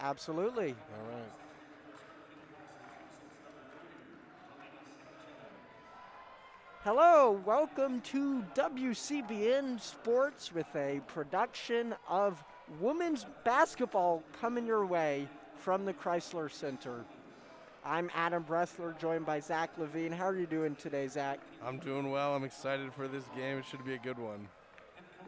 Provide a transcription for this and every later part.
Absolutely. All right. Hello, welcome to WCBN Sports with a production of women's basketball coming your way from the Chrysler Center. I'm Adam Bressler, joined by Zach Levine. How are you doing today, Zach? I'm doing well. I'm excited for this game. It should be a good one.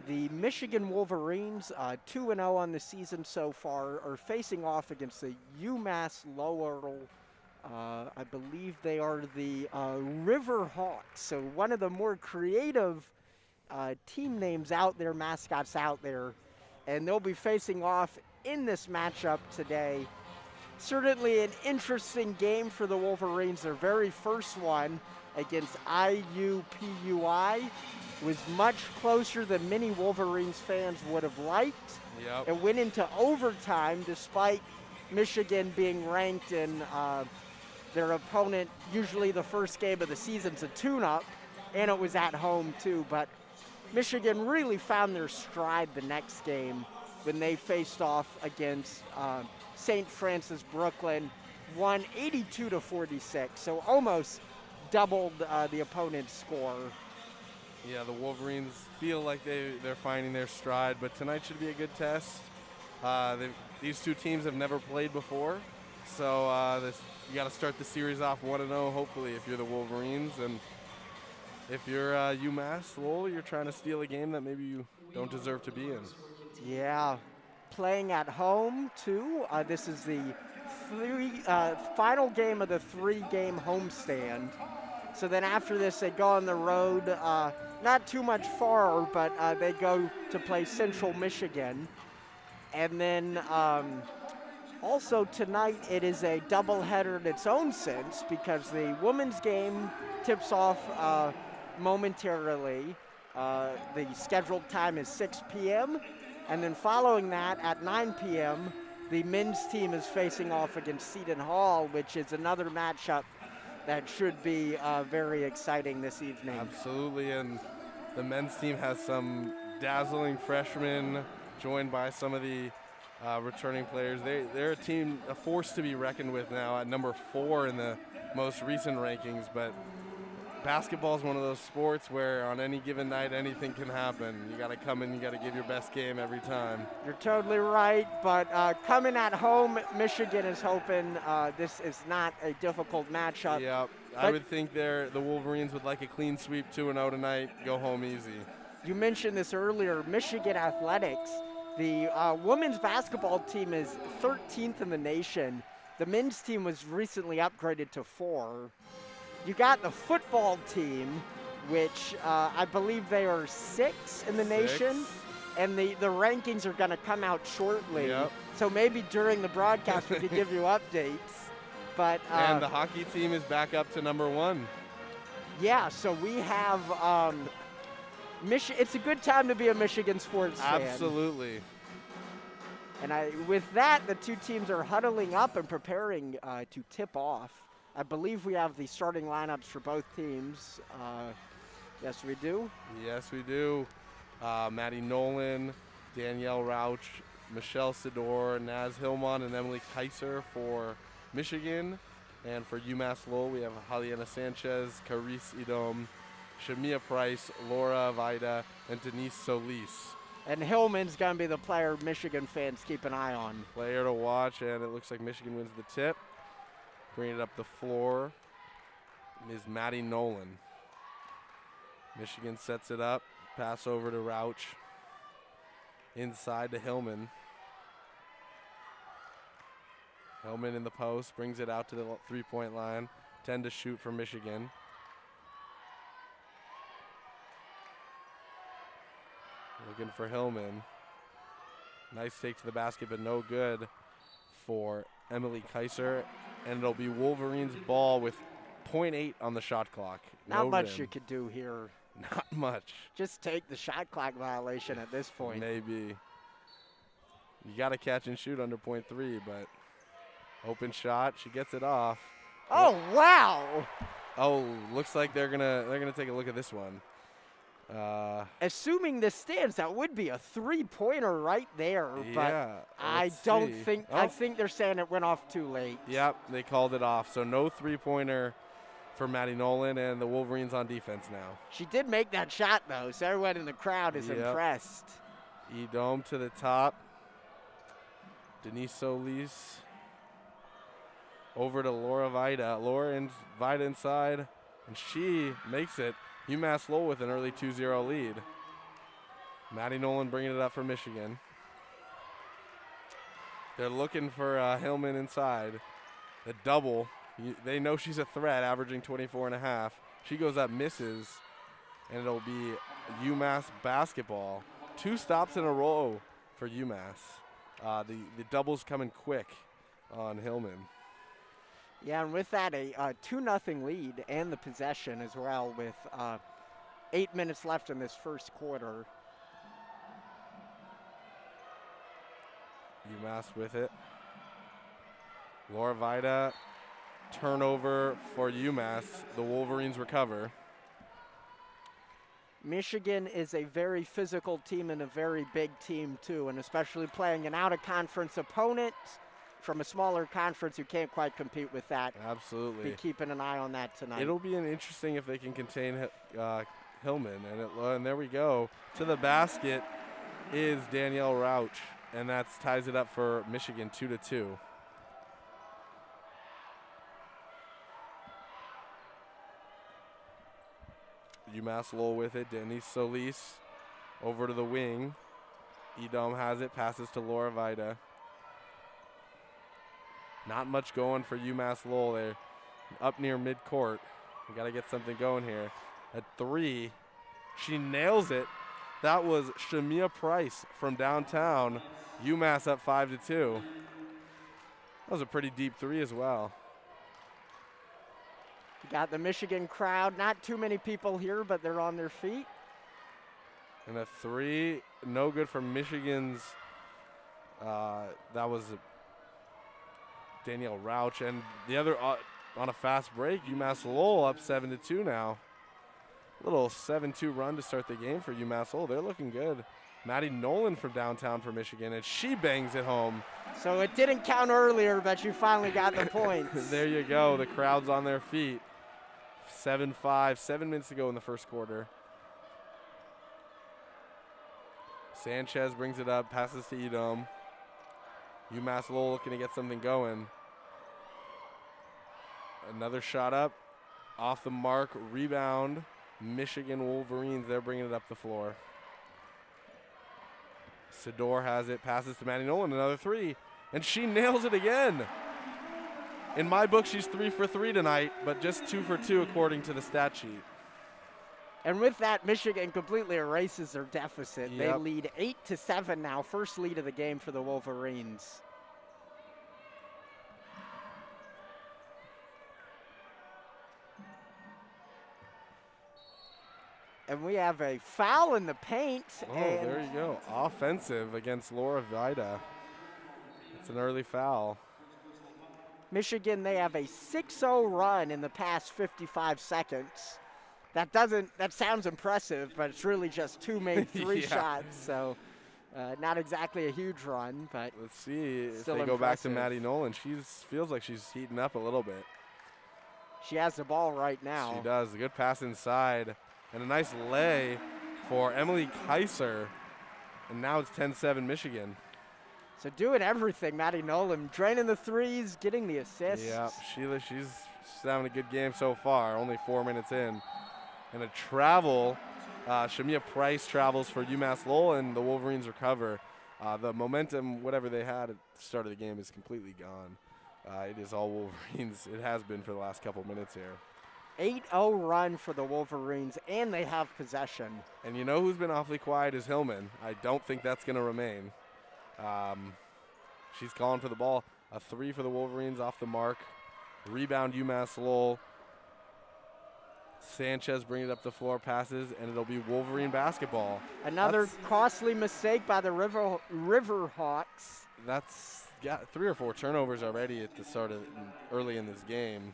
The Michigan Wolverines, 2-0 on the season so far, are facing off against the UMass Lowell. I believe they are the River Hawks, so one of the more creative team names out there, mascots out there, and they'll be facing off in this matchup today. Certainly an interesting game for the Wolverines. Their very first one against IUPUI was much closer than many Wolverines fans would have liked. Yep. It went into overtime despite Michigan being ranked in their opponent. Usually the first game of the season's a tune-up, and it was at home too, but Michigan really found their stride the next game when they faced off against St. Francis Brooklyn, won 82-46, so almost doubled the opponent's score. Yeah, the Wolverines feel like they're finding their stride, but tonight should be a good test. These two teams have never played before, so you got to start the series off 1-0, hopefully, if you're the Wolverines. And if you're UMass Lowell, you're trying to steal a game that maybe you don't deserve to be in. Yeah, playing at home, too. This is the final game of the three-game homestand. So then after this, they go on the road, not too much far, but they go to play Central Michigan. And then also tonight, it is a doubleheader in its own sense because the women's game tips off momentarily. The scheduled time is 6 p.m. And then following that, at 9 p.m., the men's team is facing off against Seton Hall, which is another matchup that should be very exciting this evening. Absolutely, and the men's team has some dazzling freshmen joined by some of the returning players. They're a team, a force to be reckoned with now at number 4 in the most recent rankings, but basketball is one of those sports where on any given night anything can happen. You got to come in, you got to give your best game every time. You're totally right, but coming at home, Michigan is hoping this is not a difficult matchup. Yeah, I would think the Wolverines would like a clean sweep 2-0 tonight, go home easy. You mentioned this earlier, Michigan athletics. The women's basketball team is 13th in the nation. The men's team was recently upgraded to 4. You got the football team, which I believe they are 6 in the nation, and the rankings are going to come out shortly. Yep. So maybe during the broadcast we could give you updates. But and the hockey team is back up to number 1. Yeah, so we have it's a good time to be a Michigan sports fan. Absolutely. And with that, the two teams are huddling up and preparing to tip off. I believe we have the starting lineups for both teams. Yes, we do. Yes, we do. Maddie Nolan, Danielle Rauch, Michelle Sidor, Naz Hillman, and Emily Kaiser for Michigan. And for UMass Lowell, we have Haliana Sanchez, Carice Idom, Shamia Price, Laura Vida, and Denise Solis. And Hillman's going to be the player Michigan fans keep an eye on. Player to watch, and it looks like Michigan wins the tip. Bringing it up the floor is Maddie Nolan. Michigan sets it up. Pass over to Rauch. Inside to Hillman. Hillman in the post. Brings it out to the 3-point line. 10 to shoot for Michigan. Looking for Hillman. Nice take to the basket, but no good for Emily Kaiser. And it'll be Wolverines ball with 0.8 on the shot clock. Not much you could do here. Not much. Just take the shot clock violation at this point. Maybe. You got to catch and shoot under 0.3, but open shot. She gets it off. Oh, wow. Oh, looks like they're gonna take a look at this one. Assuming this stands, that would be a three-pointer right there. Yeah, but I don't think. I think they're saying it went off too late. Yep, they called it off. So no three-pointer for Maddie Nolan, and the Wolverines on defense now. She did make that shot, though, so everyone in the crowd is impressed. Edom to the top. Denise Solis over to Laura Vida. Laura and Vida inside, and she makes it. UMass Lowell with an early 2-0 lead. Maddie Nolan bringing it up for Michigan. They're looking for Hillman inside. The double. They know she's a threat, averaging 24.5. She goes up, misses, and it'll be UMass basketball. 2 stops in a row for UMass. The double's coming quick on Hillman. Yeah, and with that, a 2-0 lead and the possession as well with 8 minutes left in this first quarter. UMass with it. Laura Vida, turnover for UMass. The Wolverines recover. Michigan is a very physical team and a very big team, too, and especially playing an out-of-conference opponent from a smaller conference, you can't quite compete with that. Absolutely. Be keeping an eye on that tonight. It'll be an interesting if they can contain Hillman. And there we go. To the basket is Danielle Rauch, and that ties it up for Michigan 2-2. UMass Lowell with it. Denise Solis over to the wing. Edom has it, passes to Laura Vida. Not much going for UMass Lowell there. Up near midcourt. We got to get something going here. At 3, she nails it. That was Shamia Price from downtown. UMass up 5-2. That was a pretty deep 3 as well. You got the Michigan crowd. Not too many people here, but they're on their feet. And a 3, no good for Michigan's. That was Danielle Rauch. And the other on a fast break, UMass Lowell up 7-2 now. Little 7-2 run to start the game for UMass Lowell. They're looking good. Maddie Nolan from downtown for Michigan, and she bangs it home. So it didn't count earlier, but you finally got the points. There you go. The crowd's on their feet. 7-5, 7 minutes to go in the first quarter. Sanchez brings it up, passes to Edom. UMass Lowell looking to get something going. Another shot up, off the mark, rebound. Michigan Wolverines, they're bringing it up the floor. Sador has it, passes to Maddie Nolan, another 3, and she nails it again. In my book, she's 3 for 3 tonight, but just 2 for 2 according to the stat sheet. And with that, Michigan completely erases their deficit. Yep. They lead 8-7 now, first lead of the game for the Wolverines. And we have a foul in the paint. Oh, there you go. Offensive against Laura Vida. It's an early foul. Michigan, they have a 6-0 run in the past 55 seconds. That sounds impressive, but it's really just 2 made 3 shots. So not exactly a huge run, but let's see if they impressive. Go back to Maddie Nolan. She feels like she's heating up a little bit. She has the ball right now. She does. A good pass inside. And a nice lay for Emily Kaiser. And now it's 10-7 Michigan. So doing everything, Maddie Nolan, draining the threes, getting the assists. Yeah, she's having a good game so far, only 4 minutes in. And a travel, Shamia Price travels for UMass Lowell, and the Wolverines recover. The momentum, whatever they had at the start of the game, is completely gone. It is all Wolverines. It has been for the last couple minutes here. 8-0 run for the Wolverines, and they have possession. And you know who's been awfully quiet is Hillman. I don't think that's going to remain. She's calling for the ball. A 3 for the Wolverines off the mark. Rebound UMass Lowell. Sanchez brings it up the floor, passes, and it'll be Wolverine basketball. Another costly mistake by the Riverhawks. That's got 3 or 4 turnovers already at the start of early in this game.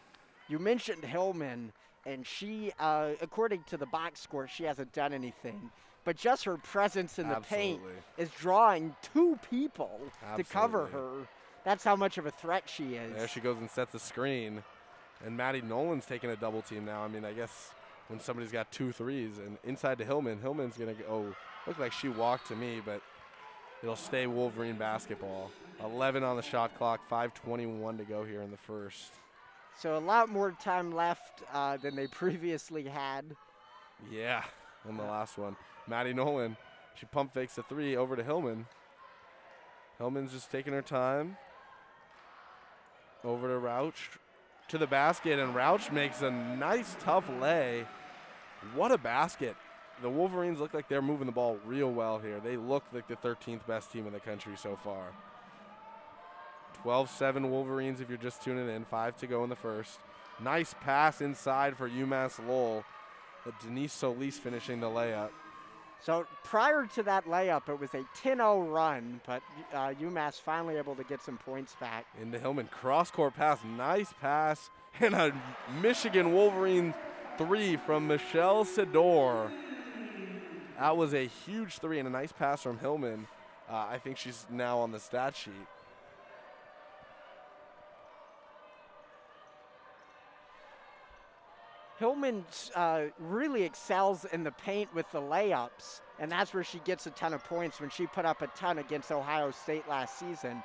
You mentioned Hillman, and she, according to the box score, she hasn't done anything. But just her presence in the paint is drawing 2 people to cover her. That's how much of a threat she is. There she goes and sets a screen. And Maddie Nolan's taking a double team now. I mean, I guess when somebody's got 2 threes and inside to Hillman, Hillman's going to go, looked like she walked to me, but it'll stay Wolverine basketball. 11 on the shot clock, 5:21 to go here in the first. So a lot more time left than they previously had. Yeah, in the last one. Maddie Nolan, she pump fakes a 3 over to Hillman. Hillman's just taking her time. Over to Rauch to the basket, and Rauch makes a nice, tough lay. What a basket. The Wolverines look like they're moving the ball real well here. They look like the 13th best team in the country so far. 12-7 Wolverines if you're just tuning in. 5 to go in the first. Nice pass inside for UMass Lowell. Denise Solis finishing the layup. So prior to that layup, it was a 10-0 run, but UMass finally able to get some points back. Into Hillman, cross-court pass, nice pass, and a Michigan Wolverine 3 from Michelle Sidor. That was a huge 3 and a nice pass from Hillman. I think she's now on the stat sheet. Hillman really excels in the paint with the layups, and that's where she gets a ton of points when she put up a ton against Ohio State last season.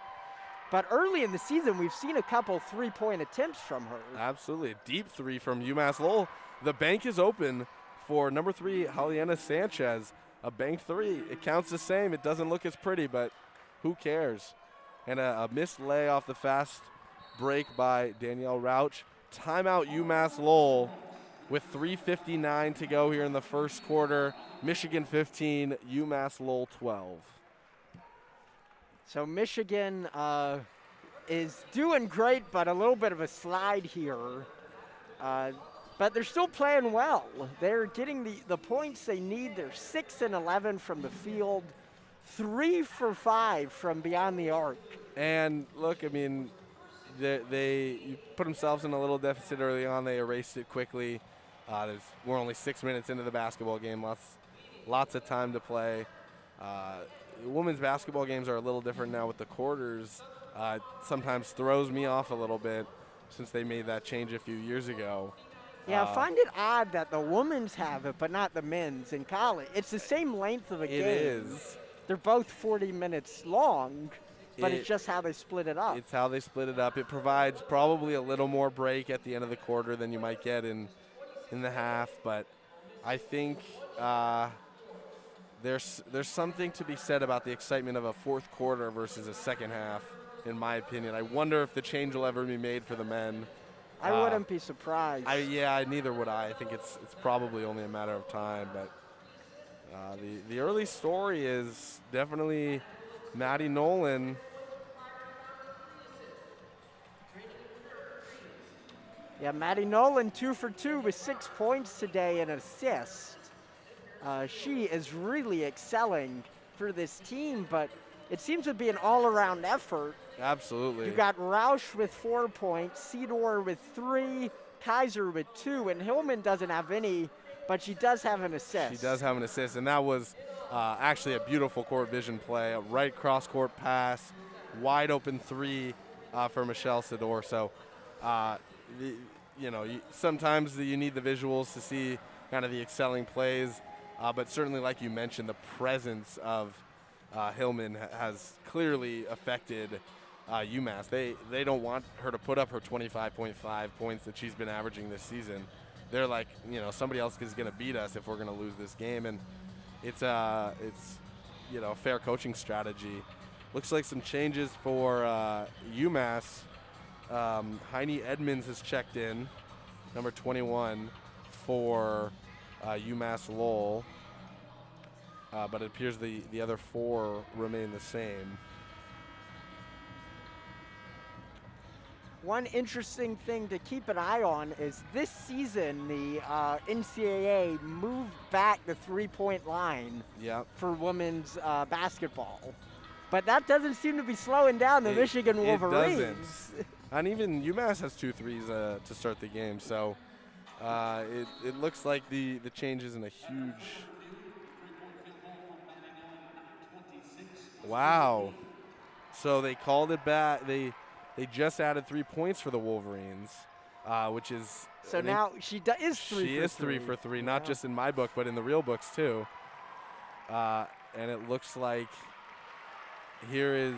But early in the season, we've seen a couple 3-point attempts from her. Absolutely. A deep 3 from UMass Lowell. The bank is open for number 3, Juliana Sanchez. A bank 3. It counts the same. It doesn't look as pretty, but who cares? And a missed lay off the fast break by Danielle Rauch. Timeout UMass Lowell. With 3:59 to go here in the first quarter. Michigan 15, UMass Lowell 12. So Michigan is doing great, but a little bit of a slide here. But they're still playing well. They're getting the points they need. They're 6 and 11 from the field, 3 for 5 from beyond the arc. And look, I mean, they put themselves in a little deficit early on. They erased it quickly. We're only 6 minutes into the basketball game. Lots of time to play. Women's basketball games are a little different now with the quarters. Sometimes throws me off a little bit since they made that change a few years ago. Yeah, I find it odd that the women's have it, but not the men's in college. It's the same length of a game. It is. They're both 40 minutes long, but it's just how they split it up. It's how they split it up. It provides probably a little more break at the end of the quarter than you might get in the half, but I think there's something to be said about the excitement of a fourth quarter versus a second half, in my opinion. I wonder if the change will ever be made for the men. I wouldn't be surprised. Neither would I. I think it's probably only a matter of time, but the early story is definitely Maddie Nolan. Yeah, Maddie Nolan 2 for 2 with 6 points today and an assist. She is really excelling for this team, but it seems to be an all-around effort. Absolutely. You got Rauch with 4 points, Sidor with 3, Kaiser with 2, and Hillman doesn't have any, but she does have an assist. She does have an assist, and that was actually a beautiful court vision play, a right cross-court pass, wide open 3 for Michelle Sidor. So, sometimes you need the visuals to see kind of the excelling plays, but certainly, like you mentioned, the presence of Hillman has clearly affected UMass. They don't want her to put up her 25.5 points that she's been averaging this season. They're like, somebody else is going to beat us if we're going to lose this game, and it's a fair coaching strategy. Looks like some changes for UMass. Heine Edmonds has checked in, number 21 for UMass Lowell, but it appears the other 4 remain the same. One interesting thing to keep an eye on is this season the NCAA moved back the 3-point line for women's basketball. But that doesn't seem to be slowing down the Michigan Wolverines. It doesn't. And even UMass has 2 threes to start the game. So It looks like the change isn't a huge. Wow. So they called it back. They just added 3 points for the Wolverines, which is So now she is 3 she for is 3. 3 for 3, not just in my book, but in the real books too. And it looks like here is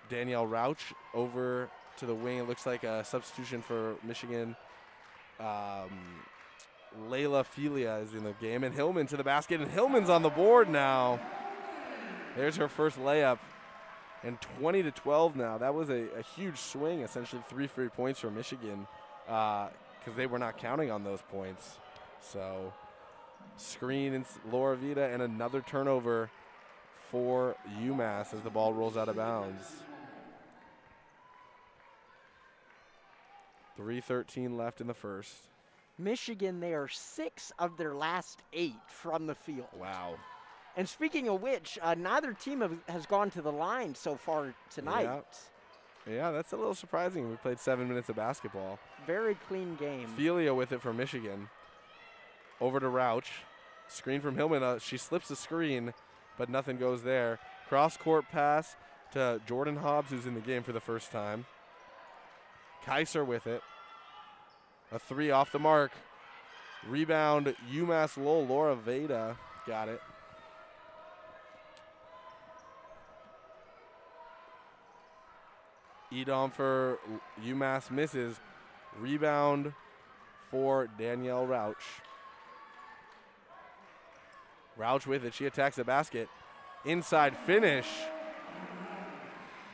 Danielle Rauch over to the wing. It looks like a substitution for Michigan. Layla Felia is in the game, and Hillman to the basket, and Hillman's on the board now. There's her first layup, and 20-12 now. That was a huge swing, essentially 3 free points for Michigan, because they were not counting on those points. So screen and Laura Vida, and another turnover for UMass as the ball rolls out of bounds. 3:13 left in the first. Michigan, they are 6 of their last 8 from the field. Wow. And speaking of which, neither team has gone to the line so far tonight. Yeah, that's a little surprising. We played 7 minutes of basketball. Very clean game. Felia with it for Michigan. Over to Rauch. Screen from Hillman. She slips the screen, but nothing goes there. Cross-court pass to Jordan Hobbs, who's in the game for the first time. Kaiser with it. A 3 off the mark. Rebound, UMass Lowell. Laura Veda got it. Edom for UMass misses. Rebound for Danielle Rauch. Rauch with it. She attacks the basket. Inside finish.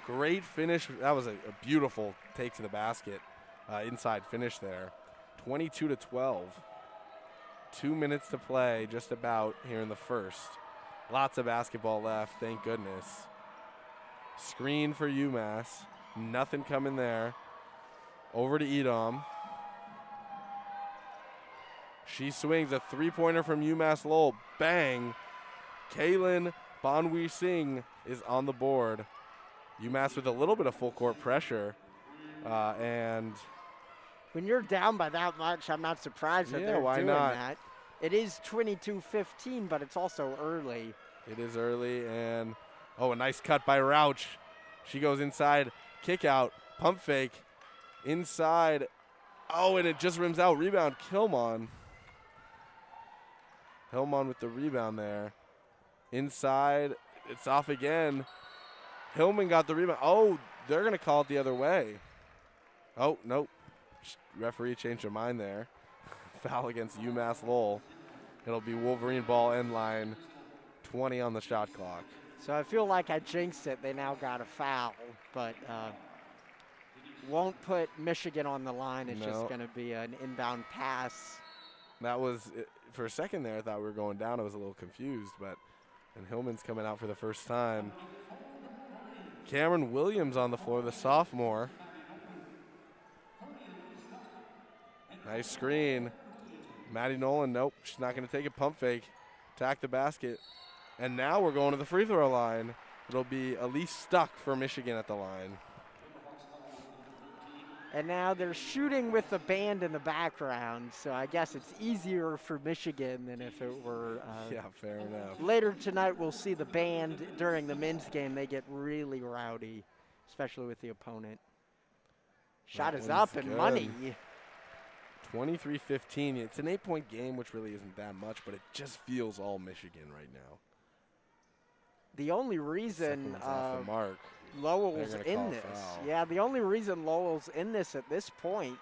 Great finish. That was a beautiful take to the basket. Inside finish there. 22-12. 2 minutes to play just about here in the first. Lots of basketball left, thank goodness. Screen for UMass. Nothing coming there. Over to Edom. She swings a 3-pointer from UMass Lowell. Bang. Kaylin Bonwi Singh is on the board. UMass with a little bit of full court pressure. And when you're down by that much, I'm not surprised that they're doing that. It is 22-15, but it's also early. It is early, and a nice cut by Rauch. She goes inside, kick out, pump fake, inside. And it just rims out. Rebound, Kilmon. Hillman with the rebound there. Inside, it's off again. Hillman got the rebound. They're going to call it the other way. Nope. Referee changed her mind there. Foul against UMass Lowell. It'll be Wolverine ball end line. 20 on the shot clock. So I feel like I jinxed it. They now got a foul, but won't put Michigan on the line. It's just going to be an inbound pass. That was, for a second there, I thought we were going down. I was a little confused, and Hillman's coming out for the first time. Cameron Williams on the floor, the sophomore. Nice screen. Maddie Nolan, nope, she's not going to take a pump fake. Attack the basket. And now we're going to the free throw line. It'll be Elise Stuck for Michigan at the line. And now they're shooting with the band in the background, so I guess it's easier for Michigan than if it were. Yeah, fair enough. Later tonight, we'll see the band during the men's game. They get really rowdy, especially with the opponent. Shot is up and money. 23-15. It's an 8-point game, which really isn't that much, but it just feels all Michigan right now. The only reason off the mark. Lowell's in this. Yeah, the only reason Lowell's in this at this point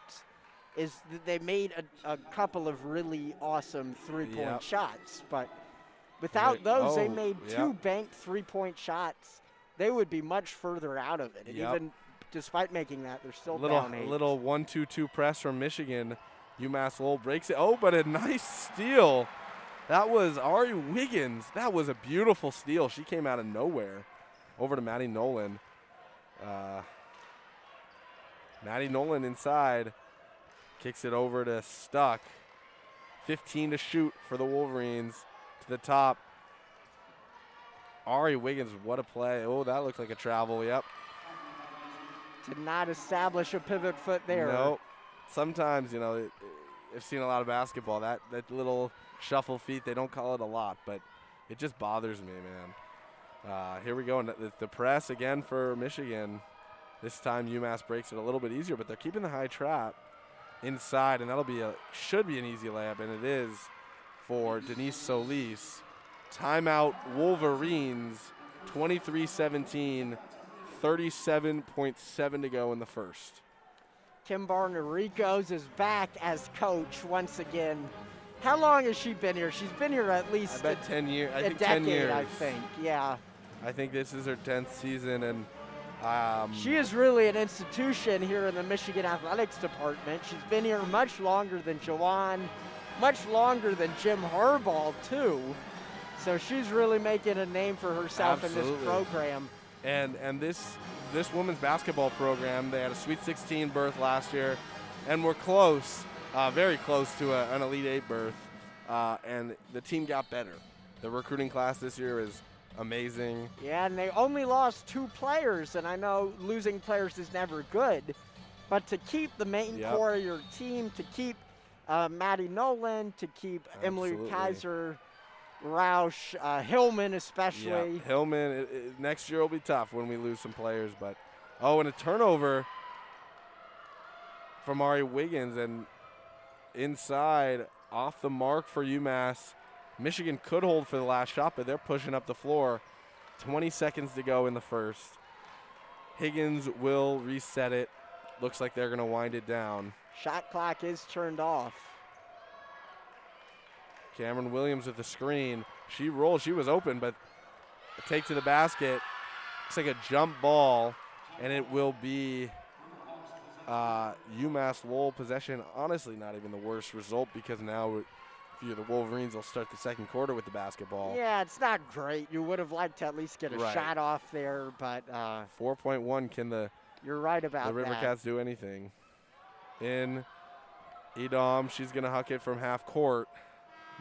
is that they made a couple of really awesome three-point shots. But without those, they made 2 banked three-point shots. They would be much further out of it. And even despite making that, they're still down 8. Little 1-2-2 press from Michigan. UMass Lowell breaks it. But a nice steal. That was Ari Wiggins. That was a beautiful steal. She came out of nowhere. Over to Maddie Nolan. Maddie Nolan inside. Kicks it over to Stuck. 15 to shoot for the Wolverines. To the top. Ari Wiggins, what a play. That looked like a travel. Yep. Did not establish a pivot foot there. Nope. sometimes, you know, I've seen a lot of basketball. That little shuffle feet, they don't call it a lot, but it just bothers me, man. Here we go. The press again for Michigan. This time UMass breaks it a little bit easier, but they're keeping the high trap inside, and should be an easy layup, and it is for Denise Solis. Timeout Wolverines, 23-17, 37.7 to go in the first. Kim Barnericos is back as coach once again. How long has she been here? She's been here at least I bet 10 years. I think decade, 10 years. I think, yeah. I think this is her 10th season, and she is really an institution here in the Michigan Athletics Department. She's been here much longer than Jawan, much longer than Jim Harbaugh, too. So she's really making a name for herself in this program. And this women's basketball program, they had a Sweet 16 berth last year, and were close, very close to an Elite 8 berth, and the team got better. The recruiting class this year is amazing. Yeah, and they only lost 2 players, and I know losing players is never good, but to keep the main core of your team, to keep Maddie Nolan, to keep Emily Kaiser, Roush, Hillman especially. Yeah, Hillman, next year will be tough when we lose some players, but and a turnover from Ari Wiggins, and inside, off the mark for UMass. Michigan could hold for the last shot, but they're pushing up the floor. 20 seconds to go in the first. Higgins will reset it. Looks like they're going to wind it down. Shot clock is turned off. Cameron Williams with the screen. She rolled. She was open, but a take to the basket. Looks like a jump ball, and it will be UMass Lowell possession. Honestly, not even the worst result, because now the Wolverines will start the second quarter with the basketball. Yeah, it's not great. You would have liked to at least get a shot off there, but 4.1. Can you're right about the Rivercats do anything? In Edom, she's going to huck it from half court.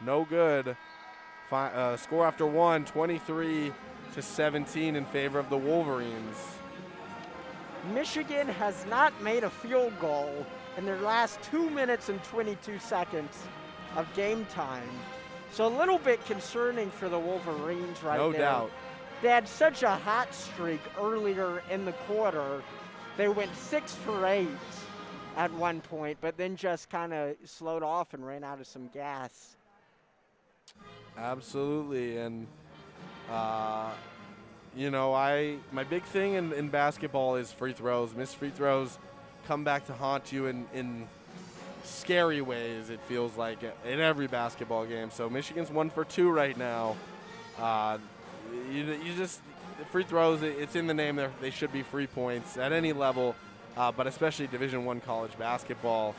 No good. Score after 1, 23-17 in favor of the Wolverines. Michigan has not made a field goal in their last 2 minutes and 22 seconds of game time. So a little bit concerning for the Wolverines right now. No doubt. They had such a hot streak earlier in the quarter. They went 6 for 8 at one point, but then just kind of slowed off and ran out of some gas. Absolutely, and my big thing in basketball is free throws. Missed free throws come back to haunt you in scary ways, it feels like, in every basketball game. So Michigan's 1 for 2 right now. Free throws, it's in the name. They should be free points at any level, but especially Division I college basketball.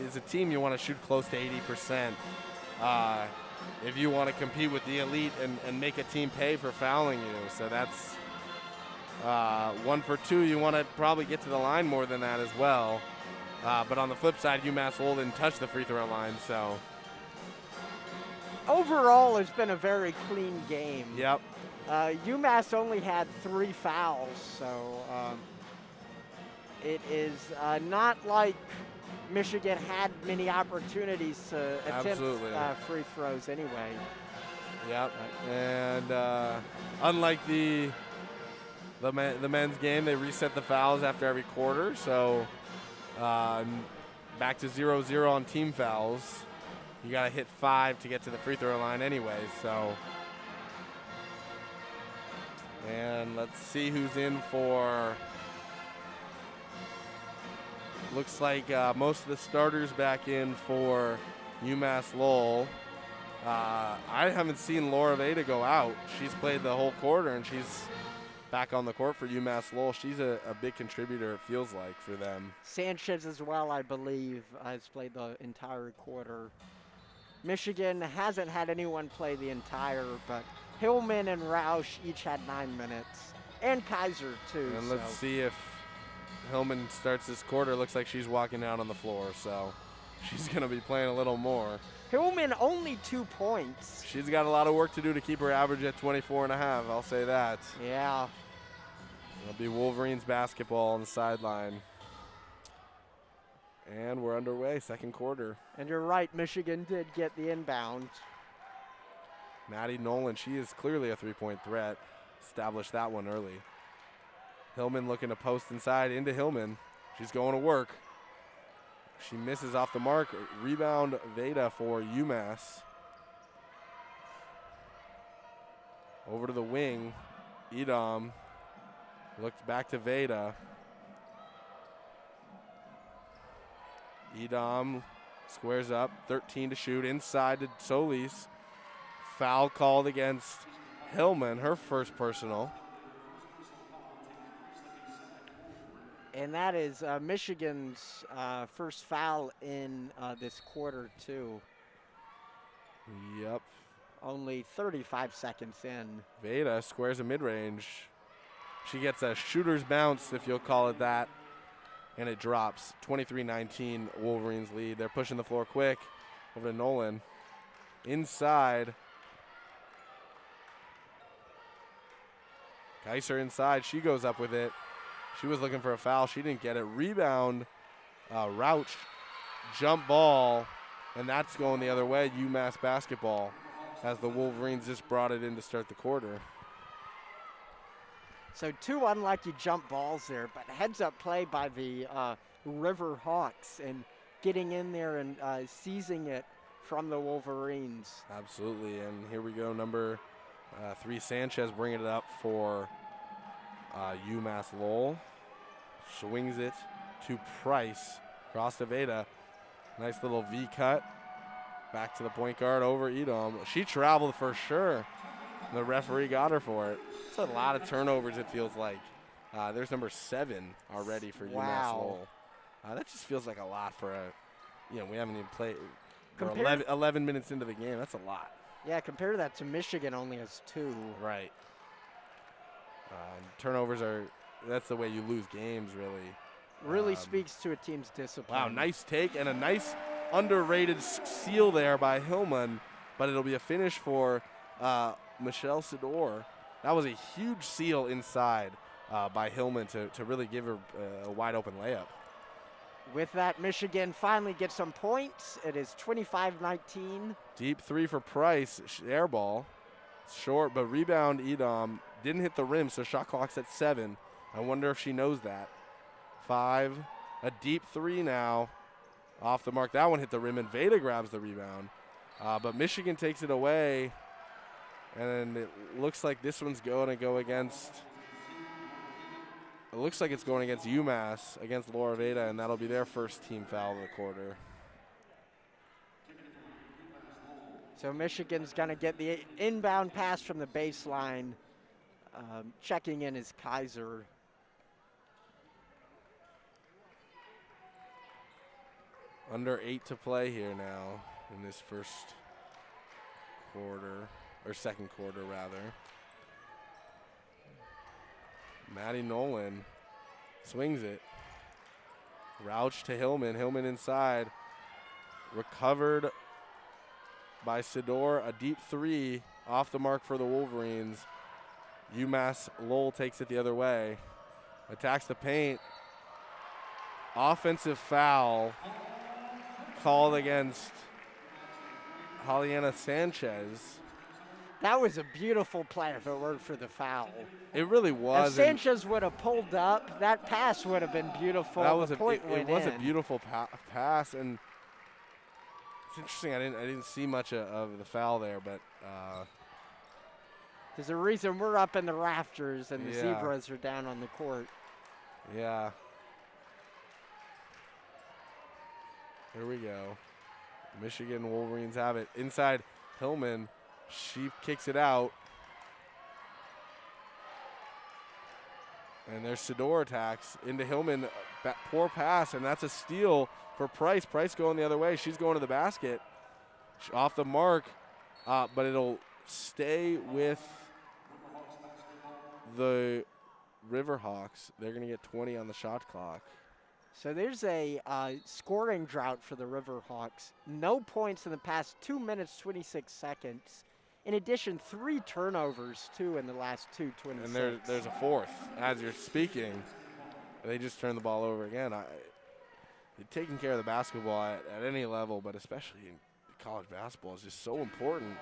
As a team, you want to shoot close to 80%. If you want to compete with the elite and make a team pay for fouling you. So that's 1 for 2. You want to probably get to the line more than that as well. But on the flip side, UMass Lowell didn't touch the free throw line, so. Overall, it's been a very clean game. Yep. UMass only had 3 fouls, so it is not like Michigan had many opportunities to attempt free throws anyway. Yep. And unlike the men's game, they reset the fouls after every quarter, so back to 0-0 on team fouls. You got to hit 5 to get to the free throw line anyway, so. And let's see who's in for. Looks like most of the starters back in for UMass Lowell. I haven't seen Laura Veda go out. She's played the whole quarter, and she's back on the court for UMass Lowell. She's a big contributor, it feels like, for them. Sanchez as well, I believe, has played the entire quarter. Michigan hasn't had anyone play the entire, but Hillman and Roush each had 9 minutes, and Kaiser too. And let's see if Hillman starts this quarter. Looks like she's walking out on the floor, so she's going to be playing a little more. Hillman only 2 points. She's got a lot of work to do to keep her average at 24.5, I'll say that. Yeah. It'll be Wolverines basketball on the sideline. And we're underway, second quarter. And you're right, Michigan did get the inbound. Maddie Nolan, she is clearly a three-point threat. Established that one early. Hillman looking to post inside into Hillman. She's going to work. She misses off the mark. Rebound Veda for UMass. Over to the wing. Edom looked back to Veda. Edom squares up, 13 to shoot, inside to Solis. Foul called against Hillman, her first personal. And that is Michigan's first foul in this quarter, too. Yep. Only 35 seconds in. Veda squares a mid-range. She gets a shooter's bounce, if you'll call it that, and it drops. 23-19, Wolverines lead. They're pushing the floor quick. Over to Nolan. Inside. Kaiser inside. She goes up with it. She was looking for a foul. She didn't get it. Rebound. Rouch. Jump ball. And that's going the other way. UMass basketball. As the Wolverines just brought it in to start the quarter. So 2 unlucky jump balls there, but heads-up play by the River Hawks and getting in there and seizing it from the Wolverines. Absolutely, and here we go, number 3 Sanchez bringing it up for UMass Lowell. Swings it to Price, across to Veda. Nice little V-cut. Back to the point guard over Edom. She traveled for sure. The referee got her for it. It's a lot of turnovers, it feels like. There's number 7 already for UMass Lowell. That just feels like a lot for we haven't even played. We're 11 minutes into the game. That's a lot. Yeah, compare that to Michigan only has 2. Right. Turnovers that's the way you lose games, really. Really speaks to a team's discipline. Wow, nice take and a nice underrated seal there by Hillman, but it'll be a finish for Michelle Sidor. That was a huge seal inside by Hillman to really give her a wide open layup. With that, Michigan finally gets some points. It is 25-19. Deep 3 for Price, air ball. Short, but rebound Edom. Didn't hit the rim, so shot clock's at 7. I wonder if she knows that. 5, a deep 3 now. Off the mark, that one hit the rim, and Veda grabs the rebound. But Michigan takes it away, and it looks like this one's going to go against, it looks like it's going against UMass, against Laura Veda, and that'll be their first team foul of the quarter. So Michigan's going to get the inbound pass from the baseline. Checking in is Kaiser. Under 8 to play here now in this first quarter, or second quarter rather. Maddie Nolan swings it. Rouch to Hillman. Hillman inside. Recovered by Sidor. A deep 3 off the mark for the Wolverines. UMass Lowell takes it the other way. Attacks the paint. Offensive foul called against Juliana Sanchez. That was a beautiful play if it weren't for the foul. It really was. If Sanchez would have pulled up, that pass would have been beautiful. That was it was a beautiful pass, and it's interesting. I didn't see much of the foul there, but there's a reason we're up in the rafters and the Zebras are down on the court. Yeah. Here we go. Michigan Wolverines have it. Inside Hillman. She kicks it out. And there's Sidor attacks into Hillman. Poor pass, and that's a steal for Price. Price going the other way. She's going to the basket. Off the mark, but it'll stay with the Riverhawks. They're going to get 20 on the shot clock. So there's a scoring drought for the Riverhawks. No points in the past 2 minutes, 26 seconds. In addition, 3 turnovers, too, in the last 2:26. And there's a fourth. As you're speaking, they just turned the ball over again. taking care of the basketball at any level, but especially in college basketball, is just so important.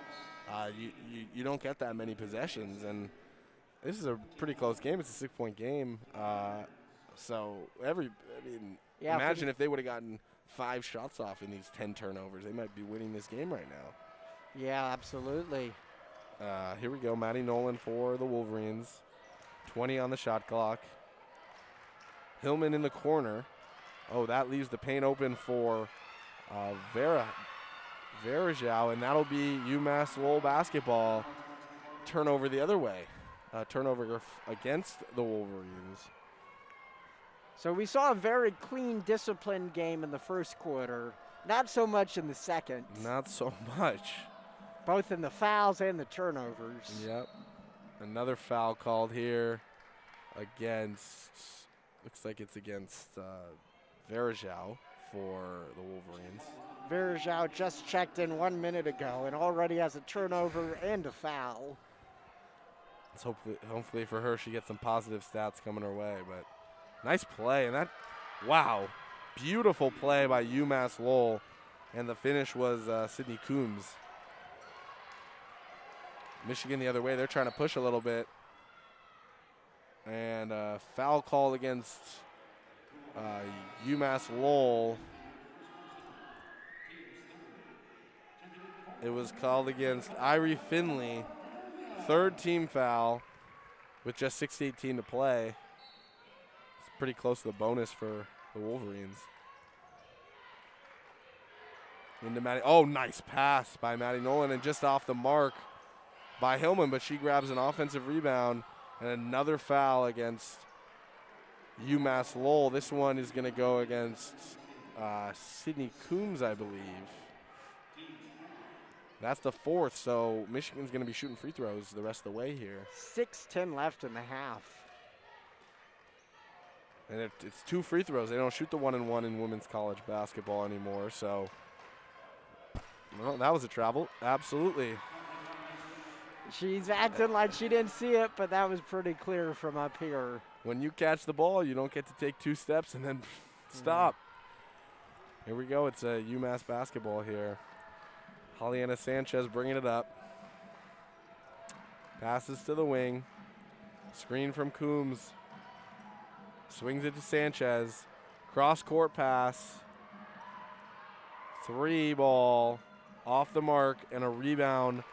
You don't get that many possessions, and this is a pretty close game. It's a 6-point game. Imagine if they would have gotten 5 shots off in these 10 turnovers. They might be winning this game right now. Yeah, absolutely. Here we go. Maddie Nolan for the Wolverines. 20 on the shot clock. Hillman in the corner. Oh, that leaves the paint open for Verajao, and that'll be UMass Lowell basketball. Turnover the other way. Turnover against the Wolverines. So we saw a very clean, disciplined game in the first quarter. Not so much in the second. Not so much. Both in the fouls and the turnovers. Yep. Another foul called here against, looks like it's against Verajao for the Wolverines. Verajao just checked in 1 minute ago and already has a turnover and a foul. Let's hopefully for her she gets some positive stats coming her way. But nice play, and that, wow, beautiful play by UMass Lowell, and the finish was Sydney Coombs. Michigan the other way, they're trying to push a little bit. And foul call against UMass Lowell. It was called against Irie Finley. 3rd team foul with just 6:18 to play. It's pretty close to the bonus for the Wolverines. Into Maddie. Oh, nice pass by Maddie Nolan, and just off the mark by Hillman, but she grabs an offensive rebound, and another foul against UMass Lowell. This one is going to go against Sydney Coombs, I believe. That's the 4th, so Michigan's going to be shooting free throws the rest of the way here. 6:10 left in the half. And it's 2 free throws. They don't shoot the 1-and-1 in women's college basketball anymore, so. Well, that was a travel. Absolutely. She's acting like she didn't see it, but that was pretty clear from up here. When you catch the ball, you don't get to take 2 steps and then stop. Here we go. It's a UMass basketball here. Holliana Sanchez bringing it up. Passes to the wing. Screen from Coombs. Swings it to Sanchez. Cross-court pass. 3 ball. Off the mark, and a rebound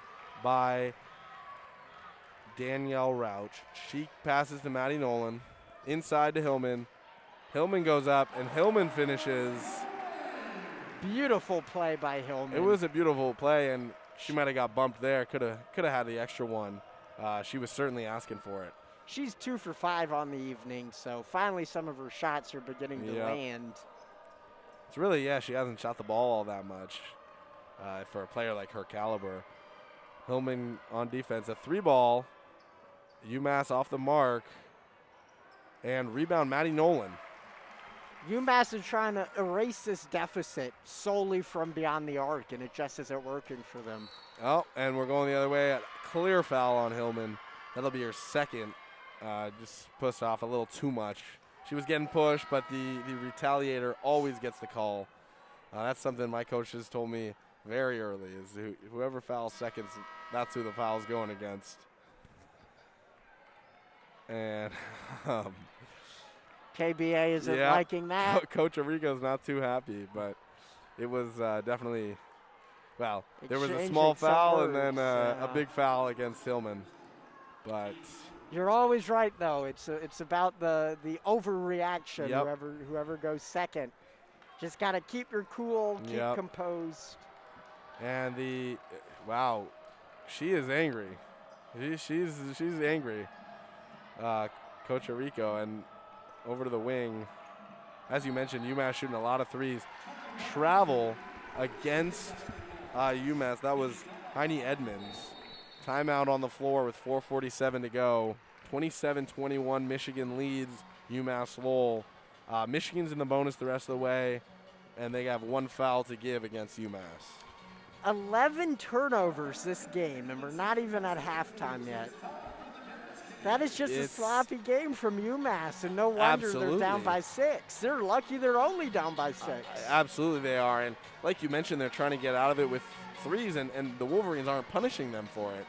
by Danielle Rauch. She passes to Maddie Nolan. Inside to Hillman. Hillman goes up, and Hillman finishes. Beautiful play by Hillman. It was a beautiful play, and she might have got bumped there. Could have had the extra one. She was certainly asking for it. She's 2 for 5 on the evening, so finally some of her shots are beginning to land. It's really, she hasn't shot the ball all that much for a player like her caliber. Hillman on defense, a 3 ball. UMass off the mark. And rebound, Maddie Nolan. UMass is trying to erase this deficit solely from beyond the arc, and it just isn't working for them. Oh, and we're going the other way. Clear foul on Hillman. That'll be her 2nd. Just pushed off a little too much. She was getting pushed, but the retaliator always gets the call. That's something my coaches told me very early, is whoever fouls seconds, that's who the foul's going against. And KBA isn't liking that. Coach Arrigo's not too happy, but it was definitely, there was a small foul and then a big foul against Hillman. But you're always right, though. It's about the overreaction. Yep. Whoever goes second, just got to keep your cool, keep composed. And she is angry. She's angry. Coach Arrigo, and over to the wing. As you mentioned, UMass shooting a lot of threes. Travel against UMass. That was Heine Edmonds. Timeout on the floor with 4:47 to go. 27-21, Michigan leads UMass Lowell. Michigan's in the bonus the rest of the way, and they have 1 foul to give against UMass. 11 turnovers this game, and we're not even at halftime yet. That is just a sloppy game from UMass, and no wonder Absolutely. they're down by 6. They're lucky they're only down by 6. Absolutely they are, and like you mentioned, they're trying to get out of it with threes, and the Wolverines aren't punishing them for it.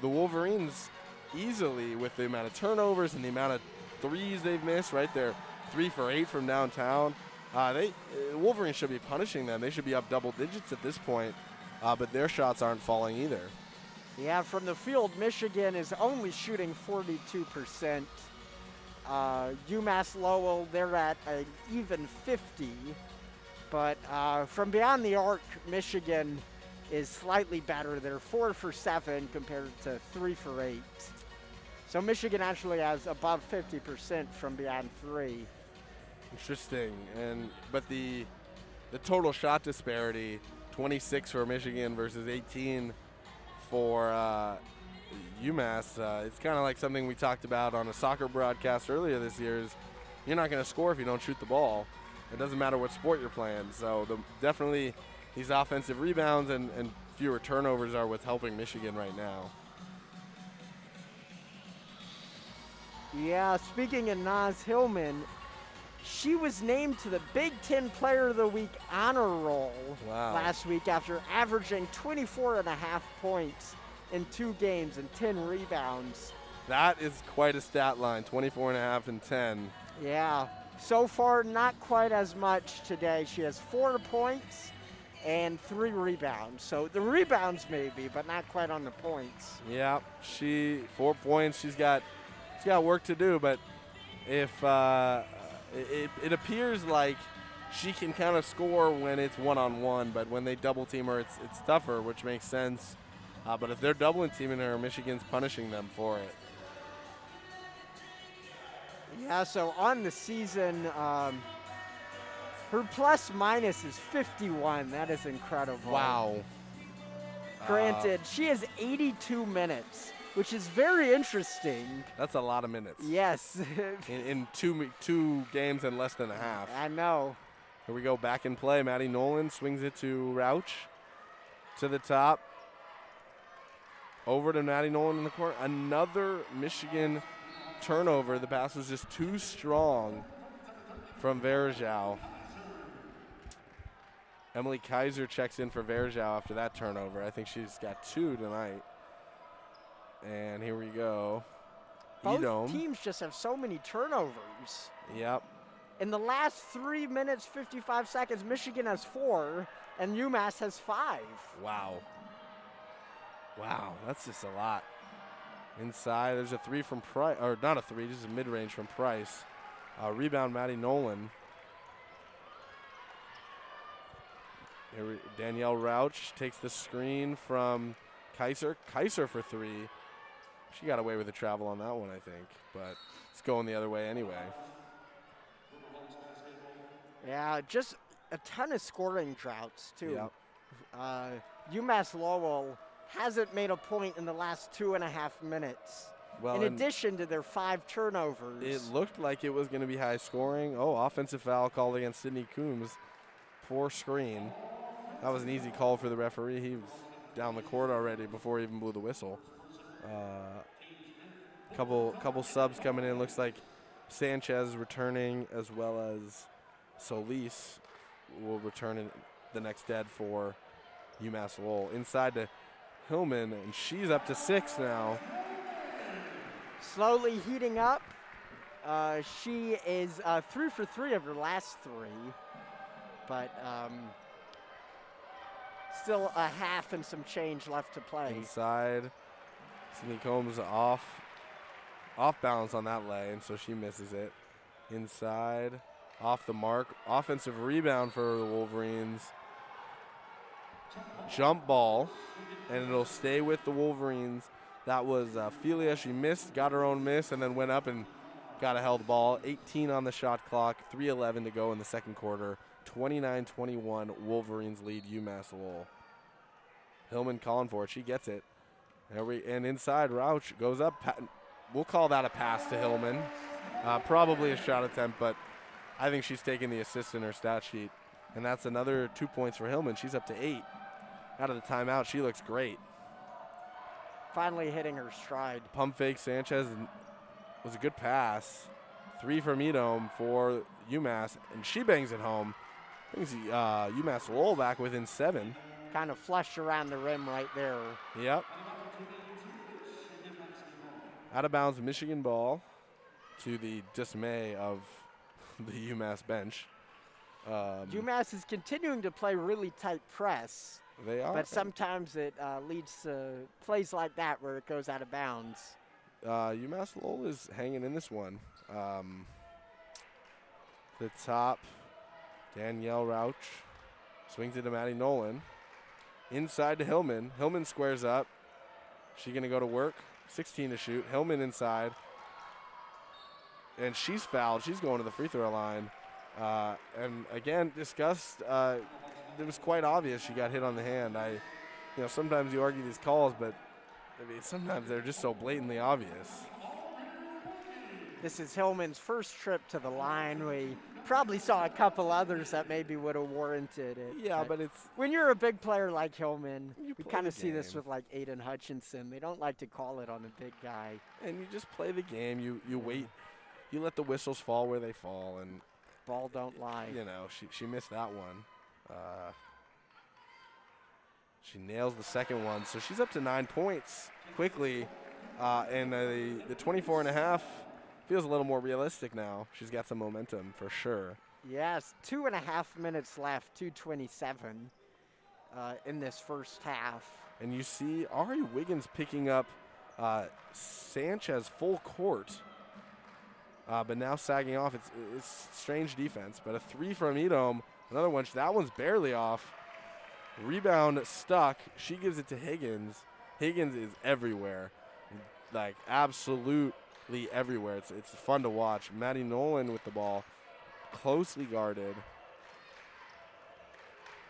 The Wolverines easily, with the amount of turnovers and the amount of threes they've missed, right? They're 3 for 8 from downtown. Wolverines should be punishing them. They should be up double digits at this point, but their shots aren't falling either. Yeah, from the field, Michigan is only shooting 42%. UMass Lowell, they're at an even 50. But from beyond the arc, Michigan is slightly better. They're 4 for 7 compared to 3 for 8. So Michigan actually has above 50% from beyond 3. Interesting, but the total shot disparity, 26 for Michigan versus 18 for UMass. It's kind of like something we talked about on a soccer broadcast earlier this year. Is you're not going to score if you don't shoot the ball. It doesn't matter what sport you're playing. So definitely these offensive rebounds and fewer turnovers are what's helping Michigan right now. Yeah, speaking of Naz Hillman, she was named to the Big Ten Player of the Week honor roll last week after averaging 24.5 points in 2 games and 10 rebounds. That is quite a stat line, 24.5 and 10. Yeah, so far not quite as much today. She has 4 points and 3 rebounds. So the rebounds maybe, but not quite on the points. Yeah, 4 points. She's got work to do, but if it appears like she can kind of score when it's one-on-one, but when they double team her, it's tougher, which makes sense. But if they're doubling teaming her, Michigan's punishing them for it. Yeah, so on the season, her plus minus is 51. That is incredible. Wow. Granted, she has 82 minutes, which is very interesting. That's a lot of minutes. Yes. in two games and less than a half. I know. Here we go, back in play. Maddie Nolan swings it to Rauch. To the top. Over to Maddie Nolan in the corner. Another Michigan turnover. The pass was just too strong from Verjao. Emily Kaiser checks in for Verjao after that turnover. I think she's got 2 tonight. And here we go. Both teams just have so many turnovers. Yep. In the last 3 minutes, 55 seconds, Michigan has 4, and UMass has 5. Wow. Wow, that's just a lot. Inside, there's a 3 from Price, or not a 3, just a mid-range from Price. Rebound, Maddie Nolan. Danielle Rauch takes the screen from Kaiser. Kaiser for 3. She got away with the travel on that one, I think, but it's going the other way anyway. Yeah, just a ton of scoring droughts, too. Yep. UMass Lowell hasn't made a point in the last 2.5 minutes, in addition to their 5 turnovers. It looked like it was going to be high scoring. Oh, offensive foul called against Sydney Coombs. Poor screen. That was an easy call for the referee. He was down the court already before he even blew the whistle. Couple subs coming in. Looks like Sanchez returning, as well as Solis will return in the next dead for UMass Lowell. Inside to Hillman, and she's up to 6 now. Slowly heating up. She is 3 for 3 of her last 3, but still a half and some change left to play. Inside, Sydney Combs off balance on that lay, and so she misses it. Inside, off the mark. Offensive rebound for the Wolverines. Jump ball, and it'll stay with the Wolverines. That was Felia. She missed, got her own miss, and then went up and got a held ball. 18 on the shot clock, 3:11 to go in the second quarter. 29-21, Wolverines lead UMass Lowell. Hillman calling for it. She gets it. And inside, Rauch goes up. We'll call that a pass to Hillman. Probably a shot attempt, but I think she's taking the assist in her stat sheet. And that's another 2 points for Hillman. She's up to 8. Out of the timeout, she looks great. finally hitting her stride. Pump fake Sanchez was a good pass. 3 from Edom for UMass, and she bangs it home. Brings UMass Lowell back within 7. Kind of flushed around the rim right there. Yep. Out of bounds Michigan ball, to the dismay of the UMass bench. UMass is continuing to play really tight press. They are. But sometimes it leads to plays like that where it goes out of bounds. UMass Lowell is hanging in this one. The top, Danielle Rauch swings it to Maddie Nolan. Inside to Hillman. Hillman squares up. She going to go to work. 16 to shoot. Hillman inside. And she's fouled. She's going to the free throw line. And again, discussed, it was quite obvious she got hit on the hand. Sometimes you argue these calls, but I mean, sometimes they're just so blatantly obvious. This is Hillman's first trip to the line. We probably saw a couple others that maybe would have warranted it. Yeah, but it's... When you're a big player like Hillman, we kind of see game. this with like Aiden Hutchinson. They don't like to call it on a big guy. And you just play the game. You wait. You let the whistles fall where they fall. And ball don't lie. You know, she missed that one. She nails the second one. So she's up to 9 points quickly. And the 24 and a half feels a little more realistic now. She's got some momentum for sure. Yes, 2.5 minutes left, 2:27 in this first half. And you see Ari Wiggins picking up Sanchez full court, but now sagging off. It's strange defense, but a 3 from Edom. Another one, that one's barely off. Rebound stuck. She gives it to Higgins. Higgins is everywhere, like absolutely everywhere. It's fun to watch. Maddie Nolan with the ball, closely guarded.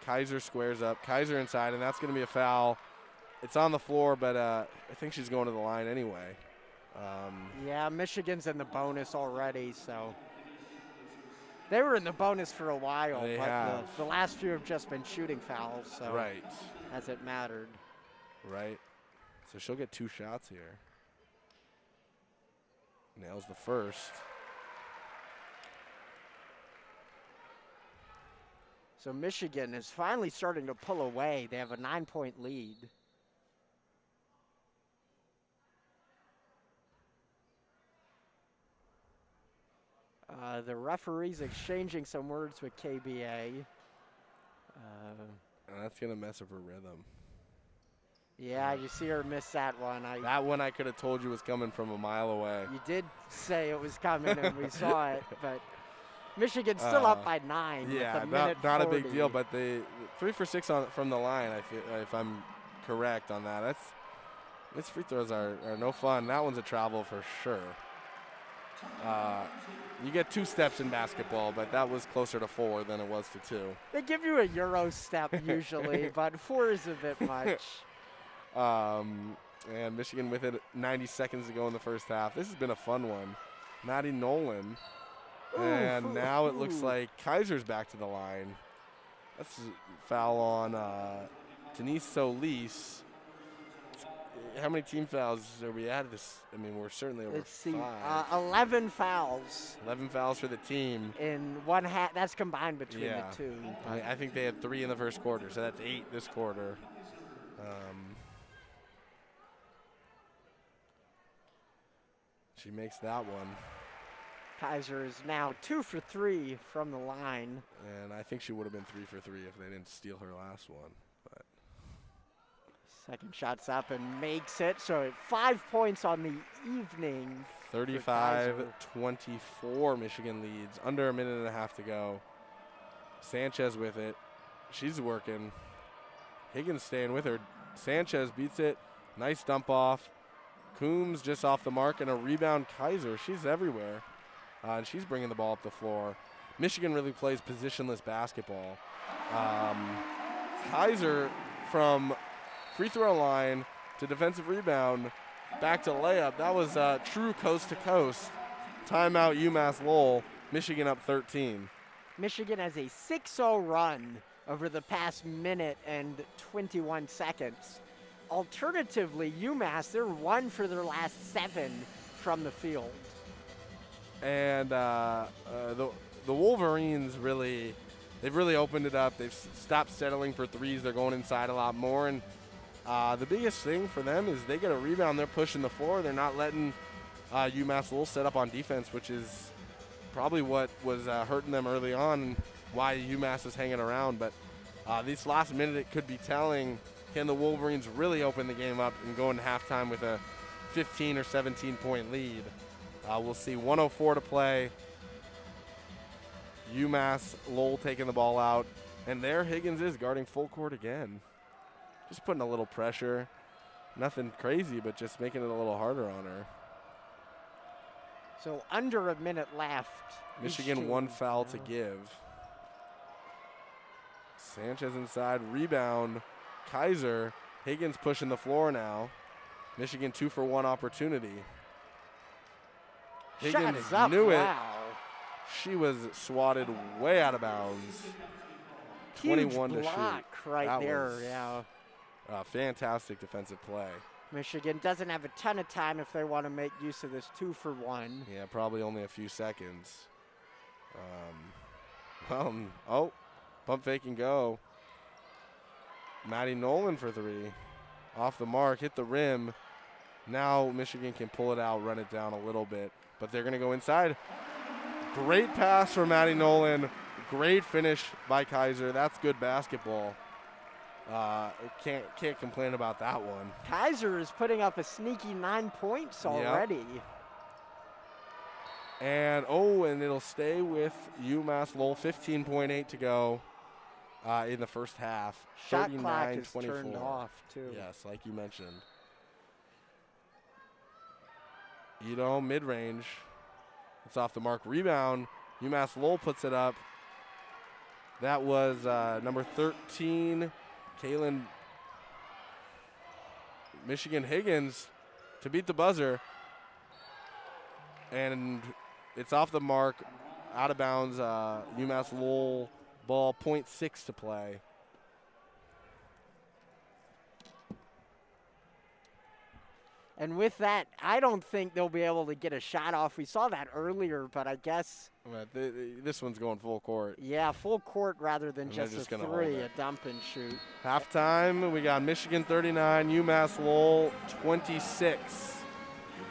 Kaiser squares up. Kaiser inside, and that's going to be a foul. It's on the floor, but I think she's going to the line anyway. Yeah, Michigan's in the bonus already, so they were in the bonus for a while. They but have. The last few have just been shooting fouls, so right. Has it mattered? Right. So she'll get 2 shots here. Nails the first. So Michigan is finally starting to pull away. They have a 9-point lead. The referee's exchanging some words with KBA. That's going to mess up her rhythm. Yeah, you see her miss that one. That one I could have told you was coming from a mile away. You did say it was coming, and we saw it, but Michigan's still up by 9. Yeah, with not a big deal, but the 3 for 6 from the line, I feel, if I'm correct on that. These free throws are no fun. That one's a travel for sure. You get 2 steps in basketball, but that was closer to 4 than it was to 2. They give you a Euro step usually, but 4 is a bit much. And Michigan with it 90 seconds to go in the first half. This has been a fun one. Maddie Nolan. And now it looks like Kaiser's back to the line. That's a foul on Denise Solis. How many team fouls are we at this? I mean, we're certainly over 5. 11 fouls. 11 fouls for the team. In one half. That's combined between the two. I think they had 3 in the first quarter, so that's 8 this quarter. She makes that one. Kaiser is now 2 for 3 from the line. And I think she would have been 3 for 3 if they didn't steal her last one. But second shot's up and makes it. So 5 points on the evening. 35-24 Michigan leads. Under a minute and a half to go. Sanchez with it. She's working. Higgins staying with her. Sanchez beats it. Nice dump off. Coombs just off the mark, and a rebound Kaiser. She's everywhere, and she's bringing the ball up the floor. Michigan really plays positionless basketball. Kaiser from free throw line to defensive rebound, back to layup. That was true coast to coast. Timeout UMass Lowell. Michigan up 13. Michigan has a 6-0 run over the past minute and 21 seconds. alternatively, UMass, they're 1 for their last 7 from the field. And the Wolverines they've really opened it up. They've stopped settling for threes. They're going inside a lot more. And the biggest thing for them is they get a rebound. They're pushing the floor. They're not letting UMass Lowell set up on defense, which is probably what was hurting them early on and why UMass is hanging around. But this last minute, it could be telling, can the Wolverines really open the game up and go into halftime with a 15 or 17-point lead? We'll see. 1:04 to play. UMass Lowell taking the ball out. And there Higgins is guarding full court again. Just putting a little pressure. Nothing crazy, but just making it a little harder on her. So under a minute left. Michigan 1 foul to give. Sanchez inside, rebound. Kaiser. Higgins pushing the floor now. Michigan 2 for 1 opportunity. Higgins Shot is up. knew it. Wow. She was swatted way out of bounds. Huge 21 to block shoot. right That there. was Yeah. Fantastic defensive play. Michigan doesn't have a ton of time if they want to make use of this 2 for 1. Yeah, probably only a few seconds. Oh, pump fake and go. Maddie Nolan for 3. Off the mark, hit the rim. Now Michigan can pull it out, run it down a little bit. But they're going to go inside. Great pass from Maddie Nolan. Great finish by Kaiser. That's good basketball. Can't complain about that one. Kaiser is putting up a sneaky 9 points already. And it'll stay with UMass Lowell. 15.8 to go in the first half. Shot clock is turned off too. Yes, like you mentioned. Ito mid-range. It's off the mark. Rebound. UMass Lowell puts it up. That was number 13, Kaylin Michigan Higgins to beat the buzzer. And it's off the mark, out of bounds. UMass Lowell ball, 0.6 to play. And with that, I don't think they'll be able to get a shot off. We saw that earlier, but I guess. This one's going full court. Yeah, full court rather than And just just a gonna hold 3, it. a dump and shoot. Halftime, we got Michigan 39, UMass Lowell 26.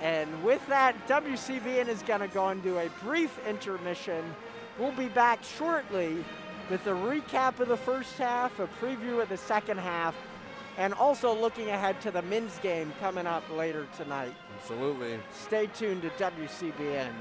And with that, WCBN is going to go into a brief intermission. We'll be back shortly with a recap of the first half, a preview of the second half, and also looking ahead to the men's game coming up later tonight. Absolutely. Stay tuned to WCBN.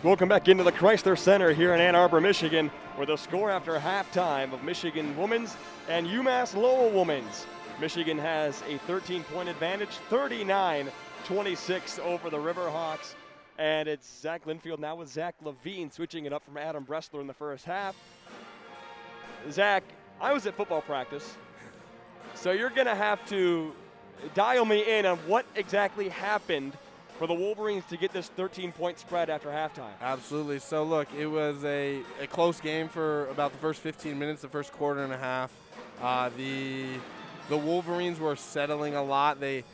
Welcome back into the Chrysler Center here in Ann Arbor, Michigan, where the score after halftime of Michigan women's and UMass Lowell women's. Michigan has a 13-point advantage, 39-26 over the Riverhawks. And it's Zach Linfield now with Zach Levine switching it up from Adam Bressler in the first half. Zach, I was at football practice, so you're going to have to dial me in on what exactly happened for the Wolverines to get this 13-point spread after halftime. Absolutely. So, look, it was a close game for about the first 15 minutes, the first quarter and a half. The Wolverines were settling a lot. The